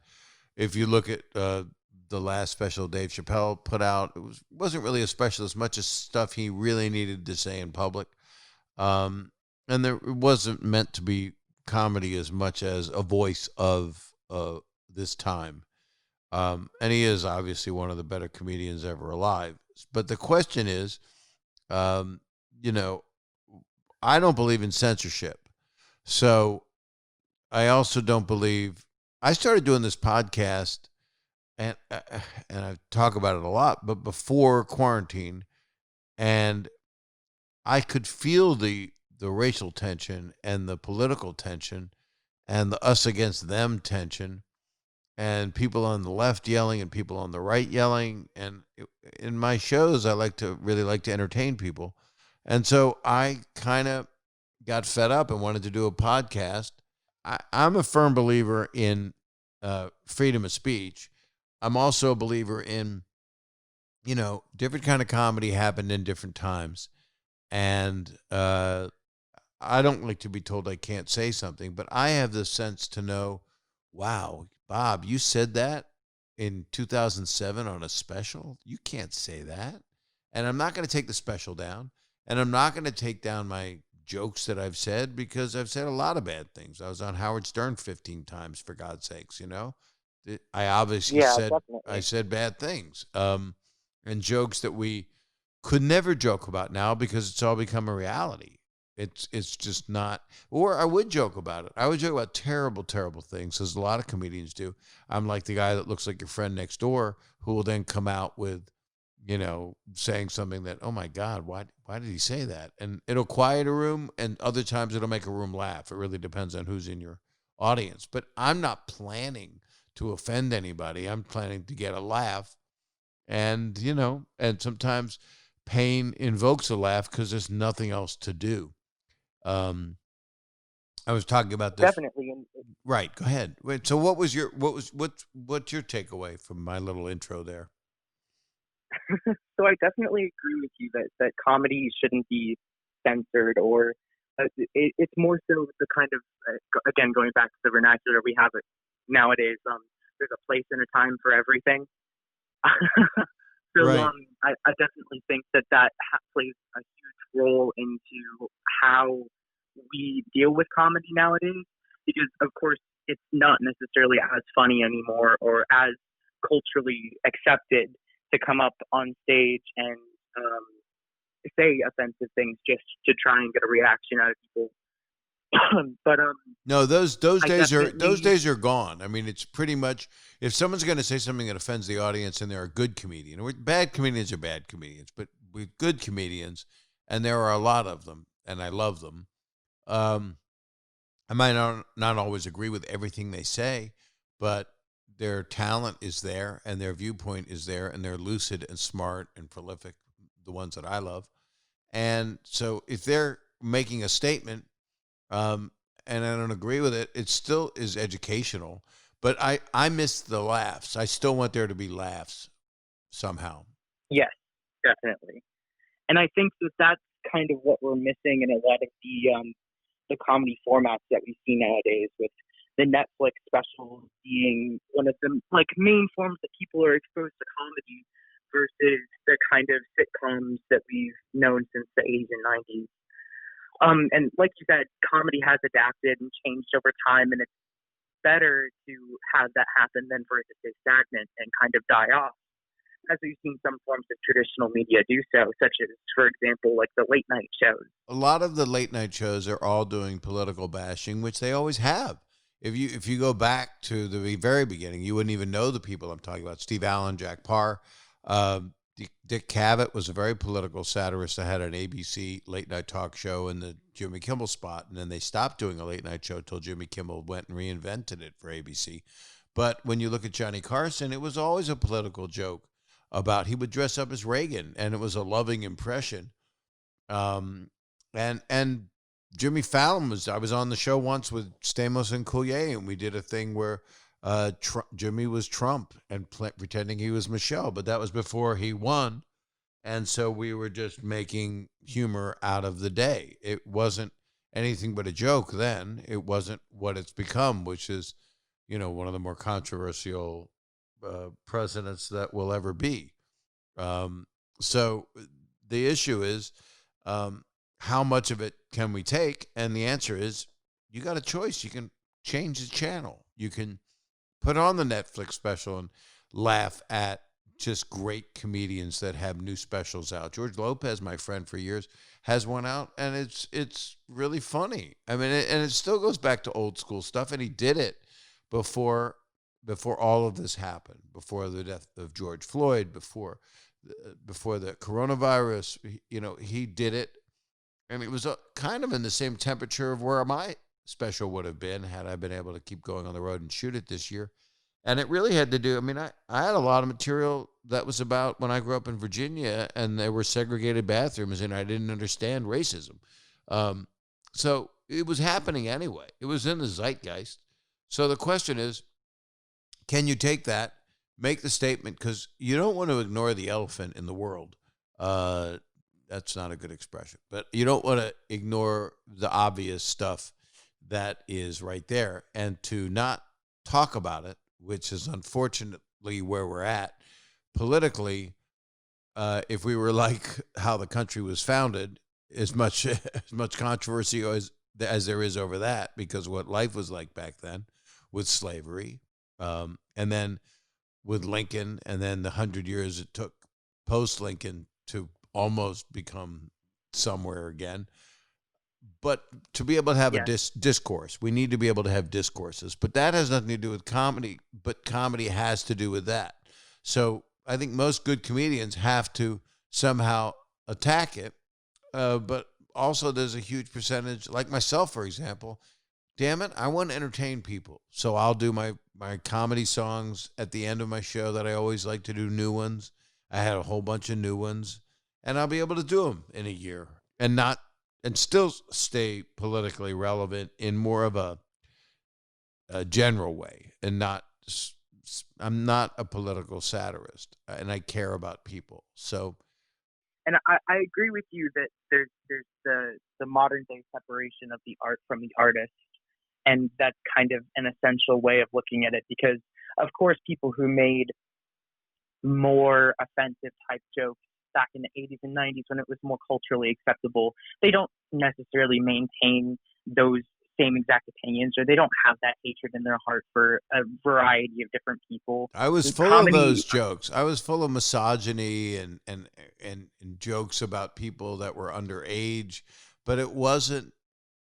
If you look at the last special Dave Chappelle put out, wasn't really a special as much as stuff he really needed to say in public. And it wasn't meant to be comedy as much as a voice of this time. And he is obviously one of the better comedians ever alive. But the question is, I don't believe in censorship. So I also don't believe. I started doing this podcast, and I talk about it a lot, but before quarantine, and I could feel the racial tension and the political tension and the us against them tension, and people on the left yelling and people on the right yelling. And in my shows, I really like to entertain people. And so I kind of got fed up and wanted to do a podcast. I'm a firm believer in freedom of speech. I'm also a believer in, different kind of comedy happened in different times. And I don't like to be told I can't say something, but I have the sense to know, wow, Bob, you said that in 2007 on a special? You can't say that. And I'm not going to take the special down. And I'm not going to take down my jokes that I've said, because I've said a lot of bad things. I was on Howard Stern 15 times, for God's sakes, I obviously I said bad things, and jokes that we could never joke about now because it's all become a reality. It's just not. Or I would joke about it. I would joke about terrible, terrible things, as a lot of comedians do. I'm like the guy that looks like your friend next door, who will then come out with, saying something that, oh my God, why did he say that? And it'll quiet a room, and other times it'll make a room laugh. It really depends on who's in your audience. But I'm not planning to offend anybody. I'm planning to get a laugh. And, and sometimes pain invokes a laugh because there's nothing else to do. I was talking about this. Definitely. Right. Go ahead. Wait. So what's your takeaway from my little intro there? So I definitely agree with you that comedy shouldn't be censored, or it's more so the kind of, again, going back to the vernacular we have it nowadays, there's a place and a time for everything. So right. I definitely think that plays a huge role into how we deal with comedy nowadays, because of course it's not necessarily as funny anymore or as culturally accepted to come up on stage and say offensive things just to try and get a reaction out of people. But no, those days are gone. I mean, it's pretty much, if someone's going to say something that offends the audience and they're a good comedian, bad comedians are bad comedians, but with good comedians, and there are a lot of them, and I love them. I might not always agree with everything they say, but their talent is there and their viewpoint is there, and they're lucid and smart and prolific, the ones that I love. And so if they're making a statement, and I don't agree with it, it still is educational. But I miss the laughs. I still want there to be laughs somehow. Yes, definitely. And I think that's kind of what we're missing in a lot of the comedy formats that we see nowadays, with the Netflix specials being one of the main forms that people are exposed to comedy versus the kind of sitcoms that we've known since the 80s and 90s. And like you said, comedy has adapted and changed over time, and it's better to have that happen than for it to stay stagnant and kind of die off, as we've seen some forms of traditional media do so, such as, for example, like the late night shows. A lot of the late night shows are all doing political bashing, which they always have. If you go back to the very beginning, you wouldn't even know the people I'm talking about. Steve Allen, Jack Parr, Dick Cavett was a very political satirist that had an ABC late night talk show in the Jimmy Kimmel spot, and then they stopped doing a late night show until Jimmy Kimmel went and reinvented it for ABC. But when you look at Johnny Carson, it was always a political joke about, he would dress up as Reagan, and it was a loving impression. And Jimmy Fallon I was on the show once with Stamos and Collier, and we did a thing where Jimmy was Trump and pretending he was Michelle, but that was before he won. And so we were just making humor out of the day. It wasn't anything but a joke then. It wasn't what it's become, which is, one of the more controversial presidents that will ever be. So the issue is, how much of it can we take? And the answer is, you got a choice. You can change the channel. You can put on the Netflix special and laugh at just great comedians that have new specials out. George Lopez, my friend for years, has one out, and it's really funny. I mean, and it still goes back to old school stuff, and he did it before all of this happened, before the death of George Floyd, before the coronavirus. He did it, and it was kind of in the same temperature of where my special would have been had I been able to keep going on the road and shoot it this year. And it really had to do, I had a lot of material that was about when I grew up in Virginia and there were segregated bathrooms and I didn't understand racism. So it was happening anyway. It was in the zeitgeist. So the question is, can you take that, make the statement, because you don't want to ignore the elephant in the world. That's not a good expression, but you don't want to ignore the obvious stuff that is right there, and to not talk about it, which is unfortunately where we're at politically. If we were like how the country was founded, as much controversy as there is over that, because what life was like back then with slavery, and then with Lincoln, and then the 100 years it took post-Lincoln to almost become somewhere again. but to be able to have a Yes. discourse, we need to be able to have discourses. But that has nothing to do with comedy, but comedy has to do with that. So I think most good comedians have to somehow attack it. But also there's a huge percentage, like myself, for example, damn it, I want to entertain people. So I'll do my comedy songs at the end of my show that I always like to do new ones. I had a whole bunch of new ones, and I'll be able to do them in a year and still stay politically relevant in more of a general way, and not. I'm not a political satirist, and I care about people. So, And I agree with you that there's the modern day separation of the art from the artist, and that's kind of an essential way of looking at it, because of course people who made more offensive type jokes back in the 80s and 90s when it was more culturally acceptable, they don't necessarily maintain those same exact opinions, or they don't have that hatred in their heart for a variety of different people. I was full of those jokes. I was full of misogyny and jokes about people that were underage, but it wasn't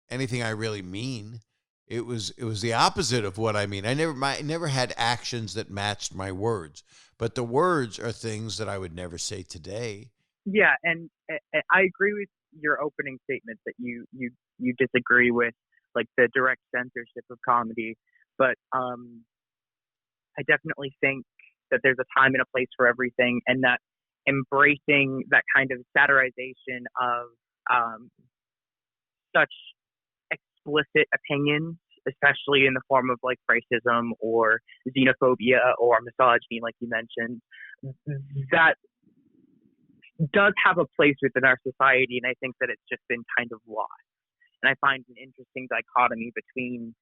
anything I really mean. It was the opposite of what I mean. I never had actions that matched my words, but the words are things that I would never say today. Yeah, and I agree with your opening statement that you disagree with, like, the direct censorship of comedy, but I definitely think that there's a time and a place for everything, and that embracing that kind of satirization of such explicit opinions, especially in the form of like racism or xenophobia or misogyny, like you mentioned, that does have a place within our society, and I think that it's just been kind of lost. And I find an interesting dichotomy between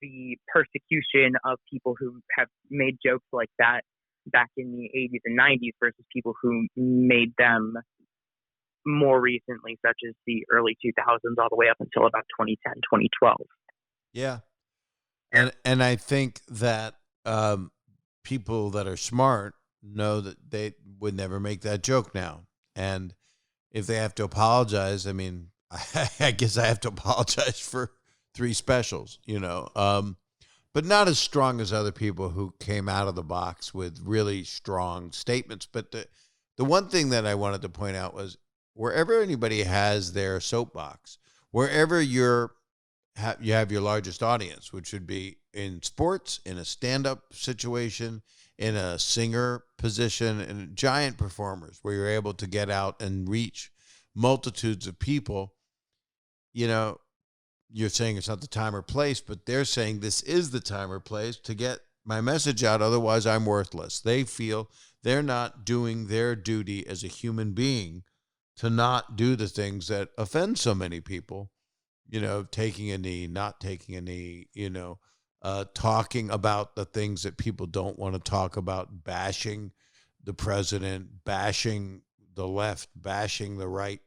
the persecution of people who have made jokes like that back in the 80s and 90s versus people who made them more recently, such as the early 2000s all the way up until about 2010, 2012. Yeah. And I think that people that are smart know that they would never make that joke now. And if they have to apologize, I mean, I guess I have to apologize for 3 specials, but not as strong as other people who came out of the box with really strong statements. But the one thing that I wanted to point out was wherever anybody has their soapbox, wherever you have your largest audience, which would be in sports, in a stand-up situation, in a singer position, and giant performers where you're able to get out and reach multitudes of people. You're saying it's not the time or place, but they're saying this is the time or place to get my message out. Otherwise, I'm worthless. They feel they're not doing their duty as a human being to not do the things that offend so many people, taking a knee, not taking a knee, talking about the things that people don't want to talk about, bashing the president, bashing the left, bashing the right.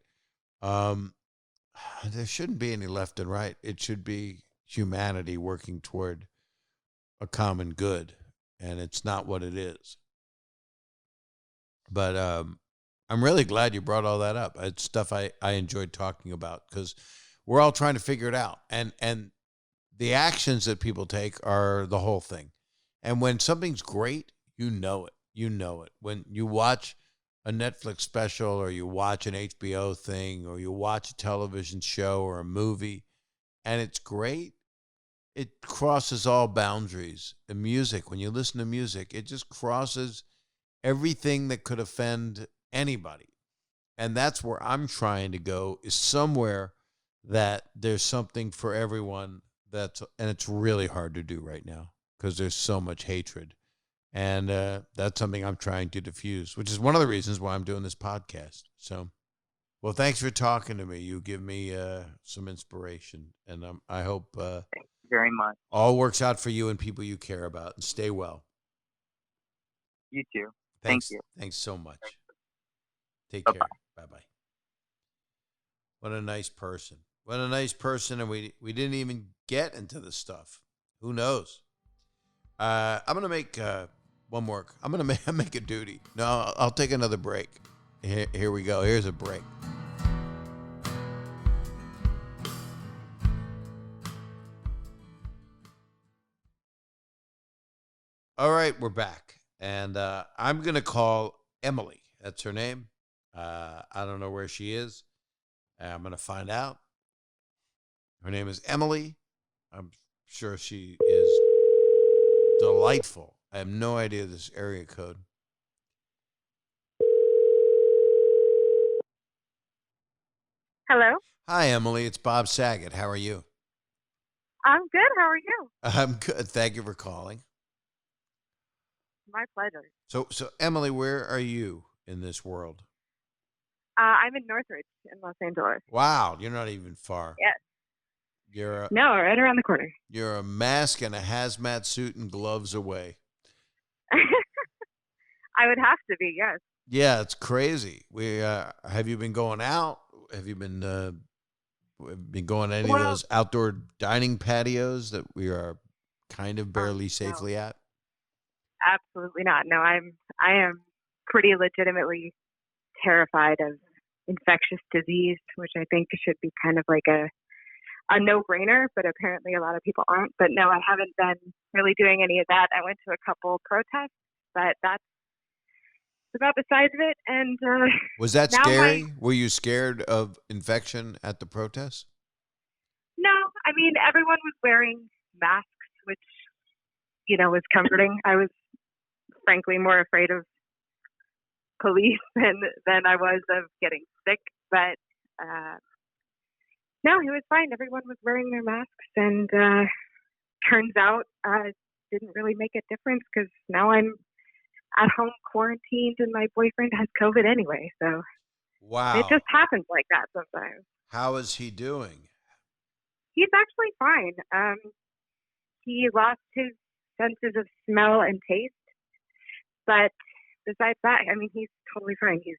There shouldn't be any left and right. It should be humanity working toward a common good, and it's not what it is. But I'm really glad you brought all that up. It's stuff I enjoyed talking about because we're all trying to figure it out. And the actions that people take are the whole thing. And when something's great, you know it. You know it. When you watch a Netflix special or you watch an HBO thing or you watch a television show or a movie and it's great, it crosses all boundaries. And music, when you listen to music, it just crosses everything that could offend anybody. And that's where I'm trying to go, is somewhere that there's something for everyone. And it's really hard to do right now because there's so much hatred. And that's something I'm trying to diffuse, which is one of the reasons why I'm doing this podcast. So, well, thanks for talking to me. You give me some inspiration. And I hope Thank you very much. All works out for you and people you care about. And stay well. You too. Thanks, Thank you. Thanks so much. Take Bye-bye. care. Bye-bye. What a nice person. What a nice person. And we didn't even get into the stuff. Who knows? I'm going to make one more. I'm going to make a duty. No, I'll take another break. Here we go. Here's a break. All right, we're back. And I'm going to call Emily. That's her name. I don't know where she is. I'm going to find out. Her name is Emily. I'm sure she is delightful. I have no idea this area code. Hello. Hi, Emily. It's Bob Saget. How are you? I'm good. How are you? I'm good. Thank you for calling. My pleasure. So Emily, where are you in this world? I'm in Northridge in Los Angeles. Wow, you're not even far. Yes. You're No, right around the corner. you're a mask and a hazmat suit and gloves away. I would have to be, yes. Yeah, it's crazy. We have you been going out? Have you been going to any of those outdoor dining patios that we are kind of barely safely at? Absolutely not. No, I am pretty legitimately terrified of infectious disease, which I think should be kind of like a no-brainer, but apparently a lot of people aren't. But no, I haven't been really doing any of that. I went to a couple protests, but that's about the size of it. And was that scary? Were you scared of infection at the protest? No, I mean, everyone was wearing masks, which, was comforting. I was frankly more afraid of police than I was of getting sick. But no, it was fine. Everyone was wearing their masks, and turns out didn't really make a difference because now I'm at home quarantined and my boyfriend has COVID anyway. So wow, it just happens like that sometimes. How is he doing? He's actually fine. He lost his senses of smell and taste, but besides that, I mean, he's totally fine. He's,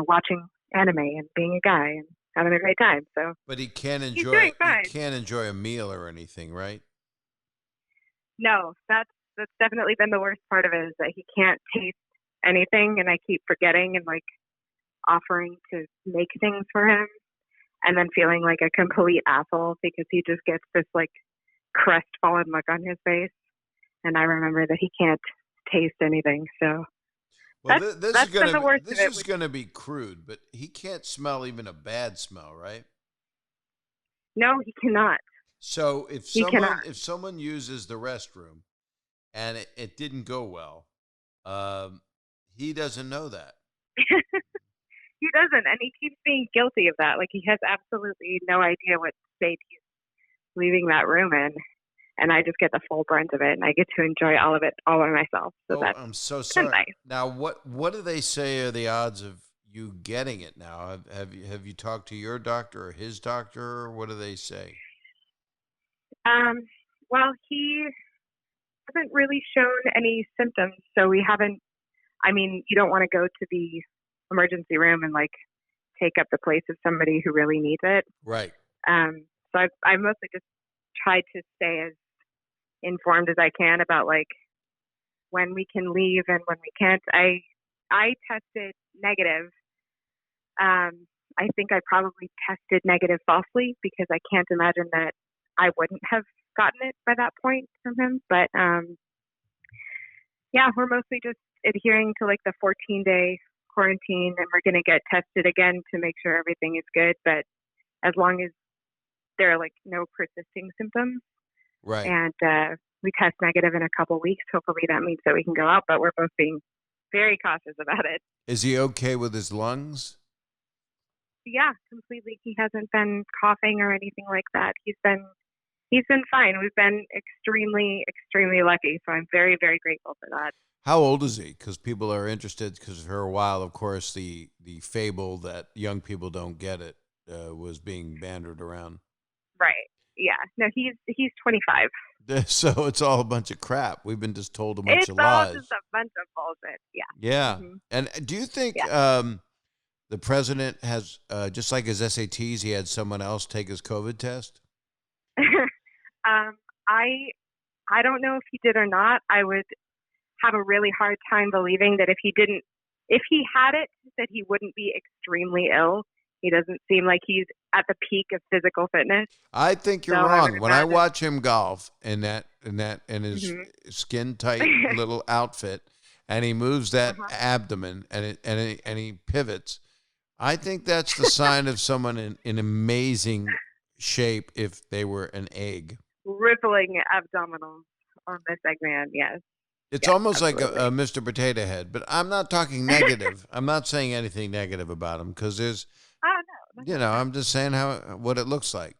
watching anime and being a guy and having a great time. So, but he can't he's doing fine. He can't enjoy a meal or anything, right? No, that's definitely been the worst part of it, is that he can't taste anything, and I keep forgetting and offering to make things for him, and then feeling like a complete asshole because he just gets this crestfallen look on his face, and I remember that he can't taste anything. So well, that's been the worst of it. This is going to be crude, but he can't smell even a bad smell, right? No, he cannot. So if someone uses the restroom and it didn't go well, he doesn't know that. He doesn't, and he keeps being guilty of that. He has absolutely no idea what state he's leaving that room in, and I just get the full brunt of it, and I get to enjoy all of it all by myself. So that's I'm so sorry. Nice. Now, what do they say are the odds of you getting it now? Have you talked to your doctor or his doctor, or what do they say? Well, he hasn't really shown any symptoms, so we haven't. I mean, you don't want to go to the emergency room and take up the place of somebody who really needs it. Right. So I mostly just tried to stay as informed as I can about when we can leave and when we can't. I tested negative. I think I probably tested negative falsely because I can't imagine that I wouldn't have gotten it by that point from him. But yeah, we're mostly just adhering to the 14-day quarantine, and we're going to get tested again to make sure everything is good. But as long as there are no persisting symptoms, right, and we test negative in a couple weeks, hopefully that means that we can go out. But we're both being very cautious about it. Is he okay with his lungs? Yeah, completely. He hasn't been coughing or anything like that. He's been fine. We've been extremely, extremely lucky. So I'm very, very grateful for that. How old is he? Because people are interested. Because for a while, of course, the fable that young people don't get it was being bandied around. Right. Yeah. No, he's 25. So it's all a bunch of crap. We've been just told a bunch of lies. It's all just a bunch of bullshit. Yeah. Yeah. Mm-hmm. And do you think the president has, just like his SATs, he had someone else take his COVID test? I don't know if he did or not. I would have a really hard time believing that if he had it, that he wouldn't be extremely ill. He doesn't seem like he's at the peak of physical fitness. I think you're So I would wrong. When I imagine- watch him golf in his Mhm. skin tight little outfit, and he moves that abdomen and he pivots, I think that's the sign of someone in amazing shape if they were an egg. Rippling abdominals on this segment, yes. It's Yeah, almost like absolutely. a Mr. Potato Head, but I'm not talking negative. I'm not saying anything negative about him because there's, Oh, no. I'm just saying what it looks like.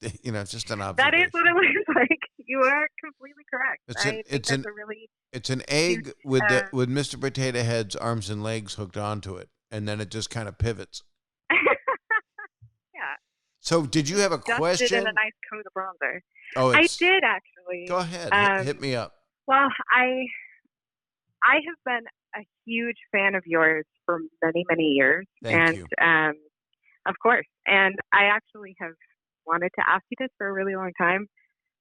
It's just an That observation. is what it looks like. You are completely correct. It's I an- think it's that's an- a really It's an egg huge, with Mr. Potato Head's arms and legs hooked onto it, and then it just kind of pivots. yeah. So, did you have a Dusted question? in a nice coat of bronzer. Oh, I did actually. Go ahead, hit me up. Well, I have been a huge fan of yours for many, many years. Thank you. Of course. And I actually have wanted to ask you this for a really long time.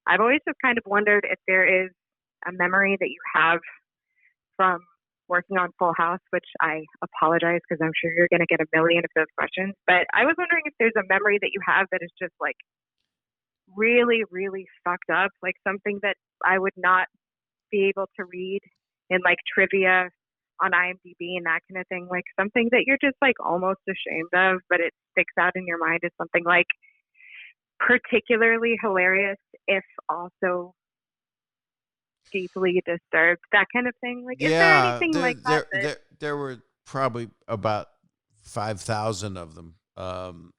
I've always just kind of wondered if there is a memory that you have from working on Full House, which I apologize because I'm sure you're going to get a million of those questions. But I was wondering if there's a memory that you have that is just like really, really fucked up, like something that I would not be able to read in like trivia on IMDb and that kind of thing, like something that you're just like almost ashamed of, but it sticks out in your mind as something like particularly hilarious, if also deeply disturbed, that kind of thing. Like, is there anything like that? There were probably about 5,000 of them. I'm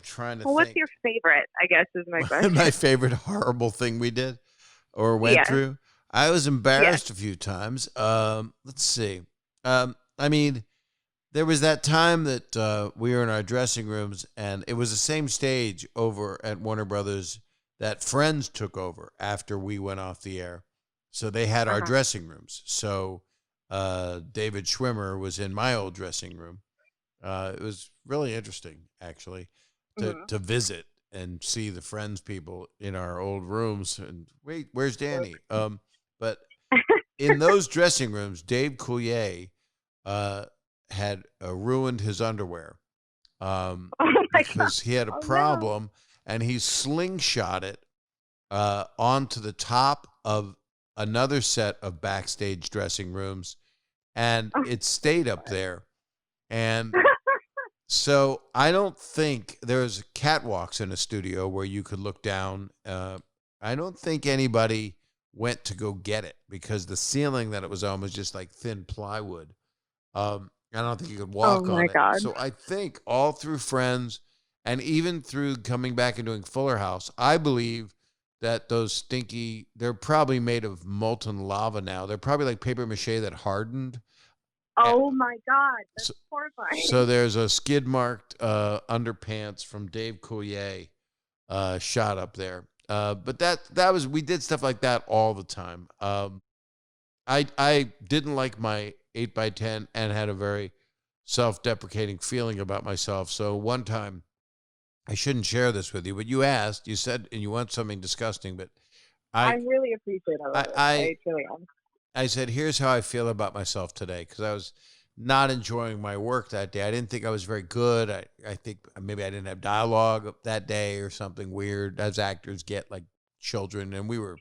trying to think. What's your favorite, I guess, is my question. My favorite horrible thing we did or went through? I was embarrassed a few times. Let's see. I mean, there was that time that we were in our dressing rooms, and it was the same stage over at Warner Brothers that Friends took over after we went off the air. So they had our dressing rooms. So David Schwimmer was in my old dressing room. It was really interesting, actually, to visit and see the Friends people in our old rooms. And wait, where's Danny? But in those dressing rooms, Dave Coulier had ruined his underwear because he had a problem, and he slingshot it onto the top of another set of backstage dressing rooms, and it stayed up there. And so I don't think there's catwalks in a studio where you could look down. I don't think anybody went to go get it because the ceiling that it was on was just like thin plywood. I don't think you could walk on it. God. So I think all through Friends and even through coming back and doing Fuller House, I believe that those they're probably made of molten lava now. They're probably like paper mache that hardened. Oh my God, that's horrifying. So there's a skid marked underpants from Dave Coulier shot up there. But that was, we did stuff like that all the time. I didn't like my 8x10 and had a very self-deprecating feeling about myself. So one time, I shouldn't share this with you, but you asked, you said, and you want something disgusting, but I really appreciate it. I truly am. I said, here's how I feel about myself today, because I was not enjoying my work that day. I didn't think I was very good. I think maybe I didn't have dialogue that day or something weird, as actors get, like children, and we were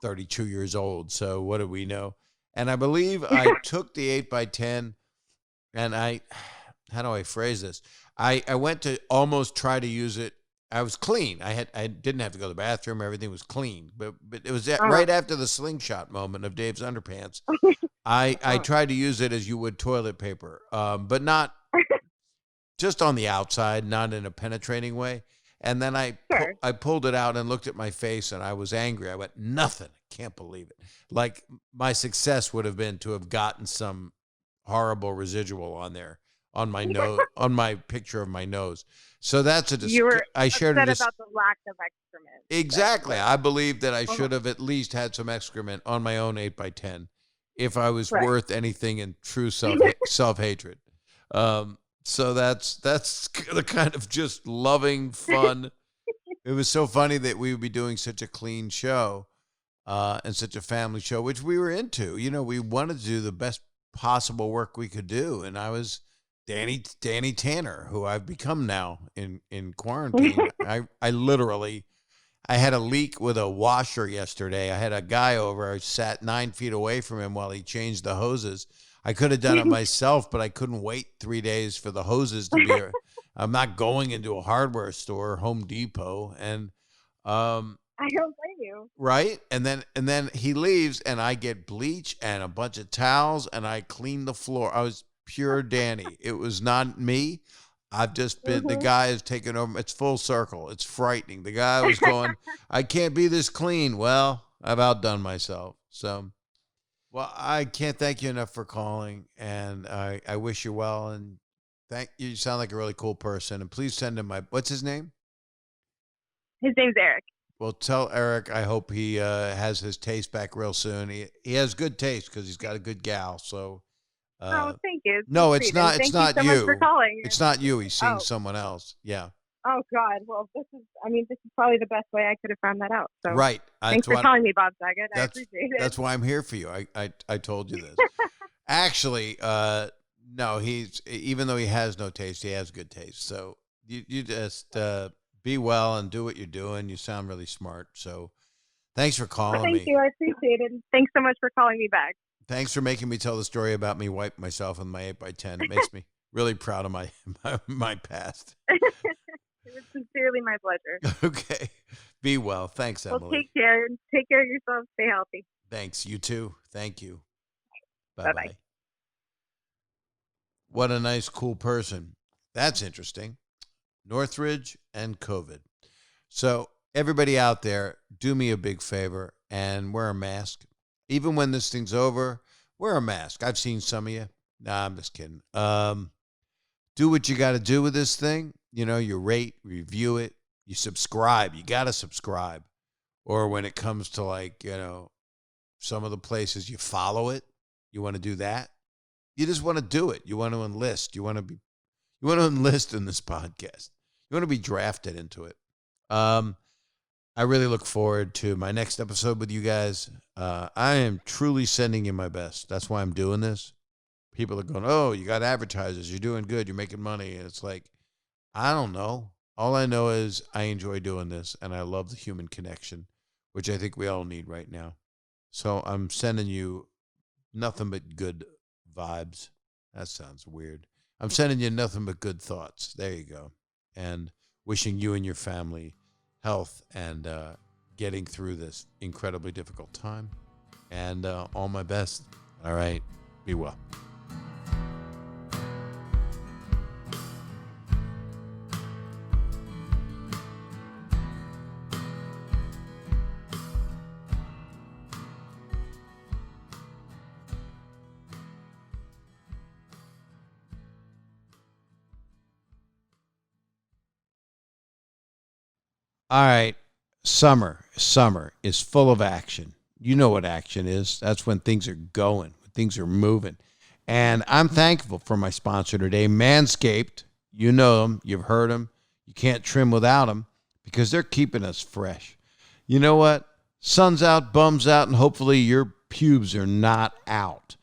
32 years old, so what do we know? And I believe I took the 8x10, and how do I phrase this? I went to almost try to use it. I was clean. I didn't have to go to the bathroom. Everything was clean. But it was right after the slingshot moment of Dave's underpants. I tried to use it as you would toilet paper, but not just on the outside, not in a penetrating way. And then I pulled it out and looked at my face, and I was angry. I went, nothing. I can't believe it. Like, my success would have been to have gotten some horrible residual on there, on my nose, on my picture of my nose. So that's you were I shared upset about the lack of excrement. Exactly. I believe that I should have at least had some excrement on my own 8x10 if I was worth anything in true self-hatred. So that's the kind of just loving fun. It was so funny that we would be doing such a clean show and such a family show, which we were into. You know, we wanted to do the best possible work we could do, and I was Danny Tanner, who I've become now in quarantine. I literally, I had a leak with a washer yesterday. I had a guy over. I sat 9 feet away from him while he changed the hoses. I could have done it myself, but I couldn't wait 3 days for the hoses to be. I'm not going into a hardware store, Home Depot, and I don't blame you. right. And then he leaves, and I get bleach and a bunch of towels, and I clean the floor. I was pure Danny. It was not me. I've just been, the guy has taken over. It's full circle. It's frightening. The guy was going, I can't be this clean. Well, I've outdone myself. So, well, I can't thank you enough for calling, and I wish you well, and thank you. You sound like a really cool person, and please send him what's his name? His name's Eric. Well, tell Eric I hope he has his taste back real soon. He has good taste because he's got a good gal. So, thank you. No, it's not. It's not you. Thank you so much for calling. It's not you. He's seeing someone else. Yeah. Oh God. Well, this is probably the best way I could have found that out. So right. Thanks for calling me, Bob Saget. I appreciate it. That's why I'm here for you. I told you this. Actually, no. He's, even though he has no taste, he has good taste. So you just be well and do what you're doing. You sound really smart. So thanks for calling me. Thank you. I appreciate it. Thanks so much for calling me back. Thanks for making me tell the story about me wiping myself on my 8x10. It makes me really proud of my past. It was sincerely my pleasure. Okay. Be well. Thanks, Emily. Well, take care. Take care of yourself. Stay healthy. Thanks. You too. Thank you. Bye-bye. What a nice, cool person. That's interesting. Northridge and COVID. So everybody out there, do me a big favor and wear a mask. Even when this thing's over, wear a mask. I've seen some of you. Nah, I'm just kidding. Do what you got to do with this thing. You know, you rate, review it, you subscribe. You got to subscribe. Or when it comes to, like, you know, some of the places you follow it, you want to do that. You just want to do it. You want to enlist. You want to enlist in this podcast. You want to be drafted into it. I really look forward to my next episode with you guys. I am truly sending you my best. That's why I'm doing this. People are going, oh, you got advertisers. You're doing good. You're making money. And it's like, I don't know. All I know is I enjoy doing this, and I love the human connection, which I think we all need right now. So I'm sending you nothing but good vibes. That sounds weird. I'm sending you nothing but good thoughts. There you go. And wishing you and your family health and getting through this incredibly difficult time. And all my best. All right. Be well. All right, summer is full of action. You know what action is. That's when things are going, when things are moving. And I'm thankful for my sponsor today, Manscaped. You know them. You've heard them. You can't trim without them because they're keeping us fresh. You know what? Sun's out, bum's out, and hopefully your pubes are not out.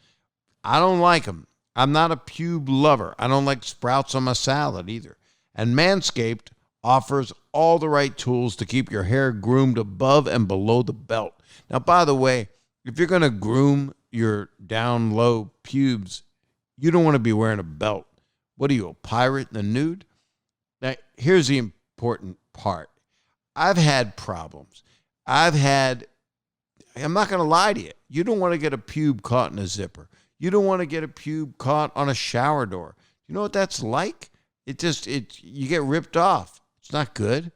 I don't like them. I'm not a pube lover. I don't like sprouts on my salad either. And Manscaped offers all the right tools to keep your hair groomed above and below the belt. Now, by the way, if you're going to groom your down low pubes, you don't want to be wearing a belt. What are you, a pirate in the nude? Now, here's the important part. I've had problems. I'm not going to lie to you. You don't want to get a pube caught in a zipper. You don't want to get a pube caught on a shower door. You know what that's like? You get ripped off. It's not good.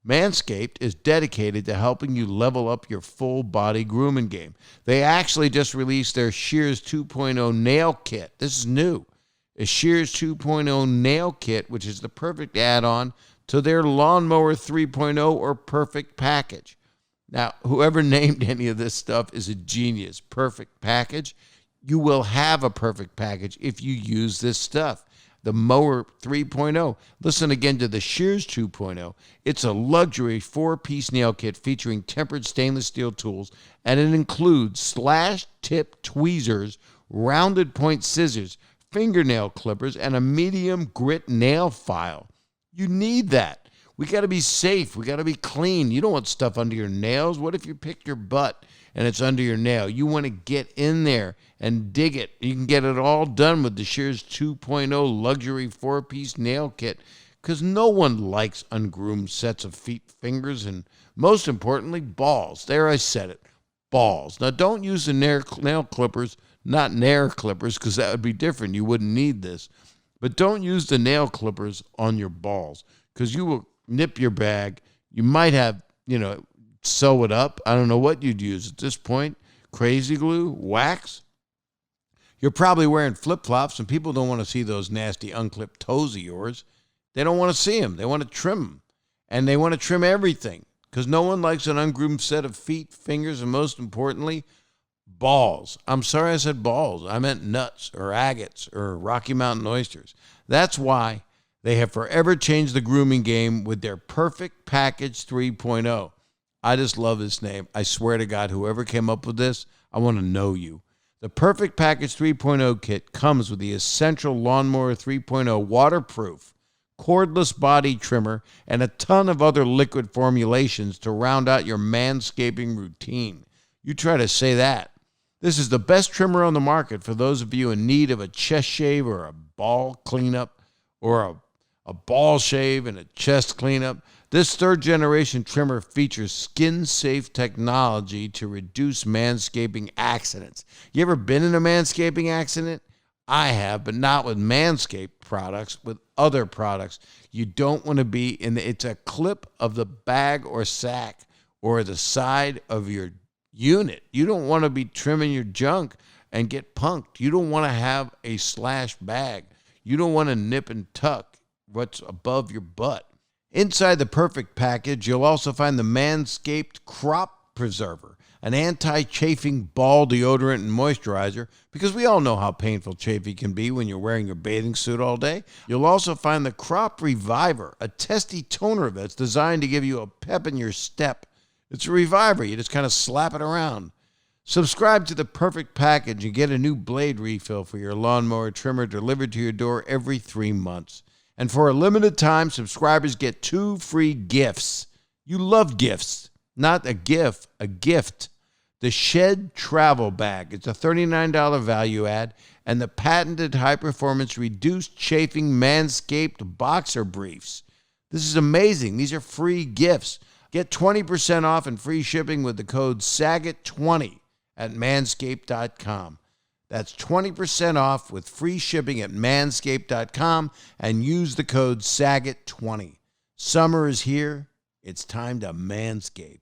Manscaped is dedicated to helping you level up your full body grooming game. They actually just released their Shears 2.0 nail kit. This is new. A Shears 2.0 nail kit, which is the perfect add-on to their Lawnmower 3.0 or Perfect package. Now, whoever named any of this stuff is a genius. Perfect package. You will have a perfect package if you use this stuff. The Mower 3.0. Listen again to the Shears 2.0. It's a luxury 4-piece nail kit featuring tempered stainless steel tools, and it includes slash tip tweezers, rounded point scissors, fingernail clippers, and a medium grit nail file. You need that. We got to be safe. We got to be clean. You don't want stuff under your nails. What if you picked your butt and it's under your nail? You want to get in there and dig it. You can get it all done with the Shears 2.0 luxury 4-piece nail kit, because no one likes ungroomed sets of feet, fingers, and most importantly, balls. There, I said it. Balls. Now, don't use the nail clippers, not nail clippers, because that would be different. You wouldn't need this. But don't use the nail clippers on your balls, because you will nip your bag. You might have, sew it up. I don't know what you'd use at this point. Crazy glue? Wax? You're probably wearing flip-flops, and people don't want to see those nasty unclipped toes of yours. They don't want to see them. They want to trim them. And they want to trim everything, because no one likes an ungroomed set of feet, fingers, and most importantly, balls. I'm sorry I said balls. I meant nuts or agates or Rocky Mountain oysters. That's why they have forever changed the grooming game with their Perfect Package 3.0. I just love this name. I swear to God, whoever came up with this, I want to know you. The Perfect Package 3.0 kit comes with the essential Lawnmower 3.0 waterproof cordless body trimmer, and a ton of other liquid formulations to round out your manscaping routine. You try to say that. This is the best trimmer on the market for those of you in need of a chest shave or a ball cleanup, or a ball shave and a chest cleanup. This third-generation trimmer features skin-safe technology to reduce manscaping accidents. You ever been in a manscaping accident? I have, but not with Manscaped products, with other products. You don't want to be it's a clip of the bag or sack or the side of your unit. You don't want to be trimming your junk and get punked. You don't want to have a slash bag. You don't want to nip and tuck what's above your butt. Inside the Perfect Package, you'll also find the Manscaped Crop Preserver, an anti-chafing ball deodorant and moisturizer, because we all know how painful chafing can be when you're wearing your bathing suit all day. You'll also find the Crop Reviver, a testy toner that's designed to give you a pep in your step. It's a reviver. You just kind of slap it around. Subscribe to the Perfect Package and get a new blade refill for your lawnmower trimmer delivered to your door every 3 months. And for a limited time, subscribers get 2 free gifts. You love gifts. Not a GIF, a gift. The Shed Travel Bag. It's a $39 value add, and the patented high-performance reduced chafing Manscaped boxer briefs. This is amazing. These are free gifts. Get 20% off and free shipping with the code SAGET20 at manscaped.com. That's 20% off with free shipping at manscaped.com, and use the code SAGET20. Summer is here. It's time to manscape.